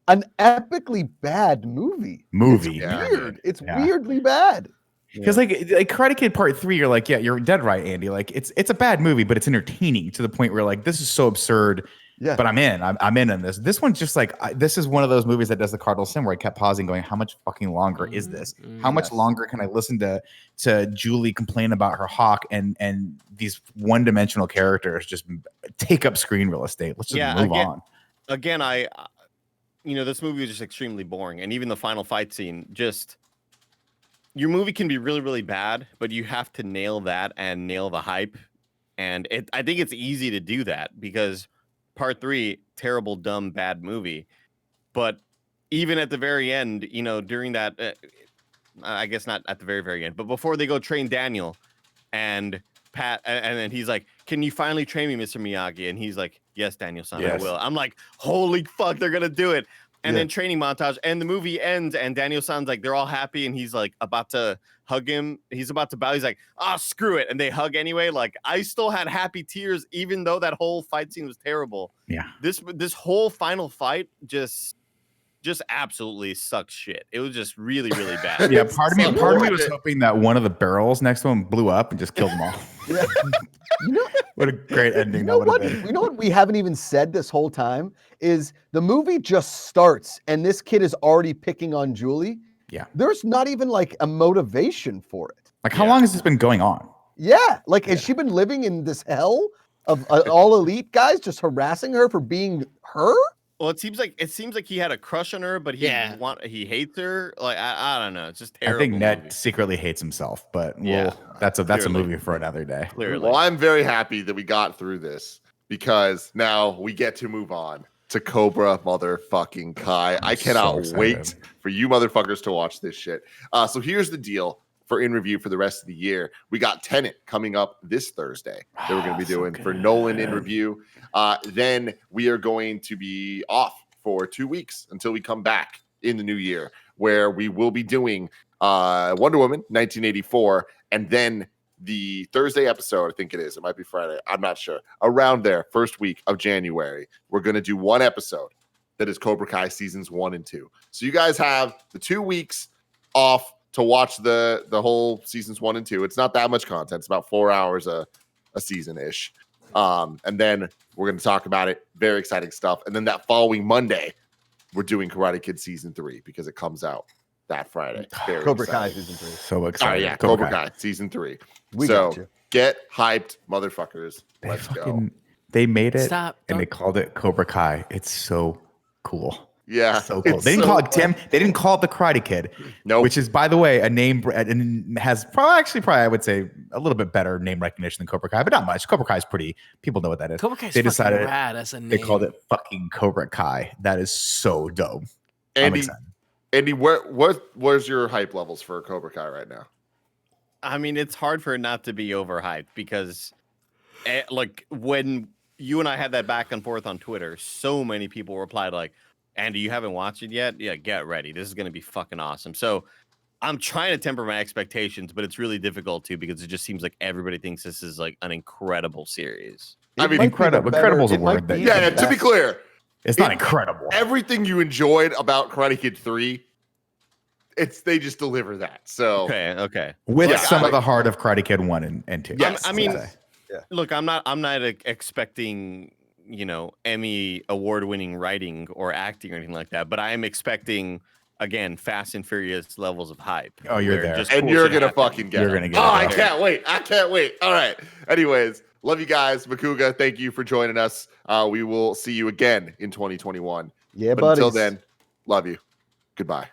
an epically bad movie. Movie. It's Yeah. weird. It's Yeah. weirdly bad. Because like Karate Kid Part 3, you're like, yeah, you're dead right, Andy. Like it's a bad movie, but it's entertaining to the point where like this is so absurd. Yeah. But I'm in this. This one's just like this is one of those movies that does the cardinal sin where I kept pausing, going, how much fucking longer is this? How much longer can I listen to Julie complain about her hawk and these one-dimensional characters just take up screen real estate? Let's just move on. Again, this movie was just extremely boring, and even the final fight scene, just your movie can be really, really bad, but you have to nail that and nail the hype, and I think it's easy to do that because Part 3, terrible, dumb, bad movie, but even at the very end, during that, I guess not at the very, very end, but before they go train Daniel, and Pat, and then he's like, "Can you finally train me, Mr. Miyagi?" And he's like, "Yes, Daniel-san, I will." I'm like, "Holy fuck, they're gonna do it!" And then training montage, and the movie ends, and Daniel sounds like they're all happy, and he's like about to hug him. He's about to bow. He's like, screw it. And they hug anyway. Like, I still had happy tears, even though that whole fight scene was terrible. Yeah. This whole final fight just absolutely sucks shit. It was just really, really bad. Yeah, part of me was hoping that one of the barrels next to him blew up and just killed them all. Yeah. You know, What a great ending you know that would what? have been. You know what we haven't even said this whole time is the movie just starts and this kid is already picking on Julie. Yeah. There's not even like a motivation for it. Like, how long has this been going on? Yeah. Like, has she been living in this hell of all elite guys just harassing her for being her? Well, it seems like he had a crush on her, but he hates her. Like, I don't know. It's just terrible. I think Ned movie. secretly hates himself, but Yeah. that's a Clearly. movie for another day. Clearly. Well, I'm very happy that we got through this because now we get to move on to Cobra motherfucking Kai. I cannot wait for you motherfuckers to watch this shit. So here's the deal for in review for the rest of the year. We got Tenet coming up this Thursday that we're going to be doing for Nolan in review. Then we are going to be off for 2 weeks until we come back in the new year, where we will be doing Wonder Woman 1984, and then the Thursday episode, I think it might be Friday, I'm not sure, around there, first week of January, we're going to do one episode that is Cobra Kai seasons 1 and 2. So you guys have the 2 weeks off to watch the whole seasons 1 and 2. It's not that much content. It's about 4 hours a season-ish. And then we're going to talk about it. Very exciting stuff. And then that following Monday, we're doing Karate Kid season 3 because it comes out that Friday. Very Cobra Kai exciting. season 3. So excited. Yeah, Cobra Kai season 3. We got you. Get hyped, motherfuckers. Let's go. They made it Stop. and they called it Cobra Kai. It's so cool. Yeah, So cool. it's They didn't so call it Tim. They didn't call it the Karate Kid. Nope. Which is, by the way, a name and has probably I would say a little bit better name recognition than Cobra Kai, but not much. Cobra Kai is pretty. People know what that is. Cobra Kai's They decided rad as a name. they called it fucking Cobra Kai. That is so dope. I'm Andy, excited. Andy, where's your hype levels for Cobra Kai right now? I mean, it's hard for it not to be overhyped because, like, when you and I had that back and forth on Twitter, so many people replied like, Andy, you haven't watched it yet? Yeah, get ready. This is going to be fucking awesome. So I'm trying to temper my expectations, but it's really difficult to because it just seems like everybody thinks this is like an incredible series. I mean, incredible is a word that. Yeah, to be clear, It's not incredible. everything you enjoyed about Karate Kid 3, they just deliver that. So Okay. With Yeah, some like- of the heart of Karate Kid 1 and 2. Yes, I mean, I'd say. look, I'm not expecting, Emmy award-winning writing or acting or anything like that, but I am expecting, again, Fast and Furious levels of hype. Oh, you're where there. just and cool you're shit gonna happens. fucking get You're it. gonna get Oh, it. I can't wait. All right. Anyways, love you guys. Makuga, thank you for joining us. We will see you again in 2021. Yeah, But buddies. until then, love you. Goodbye.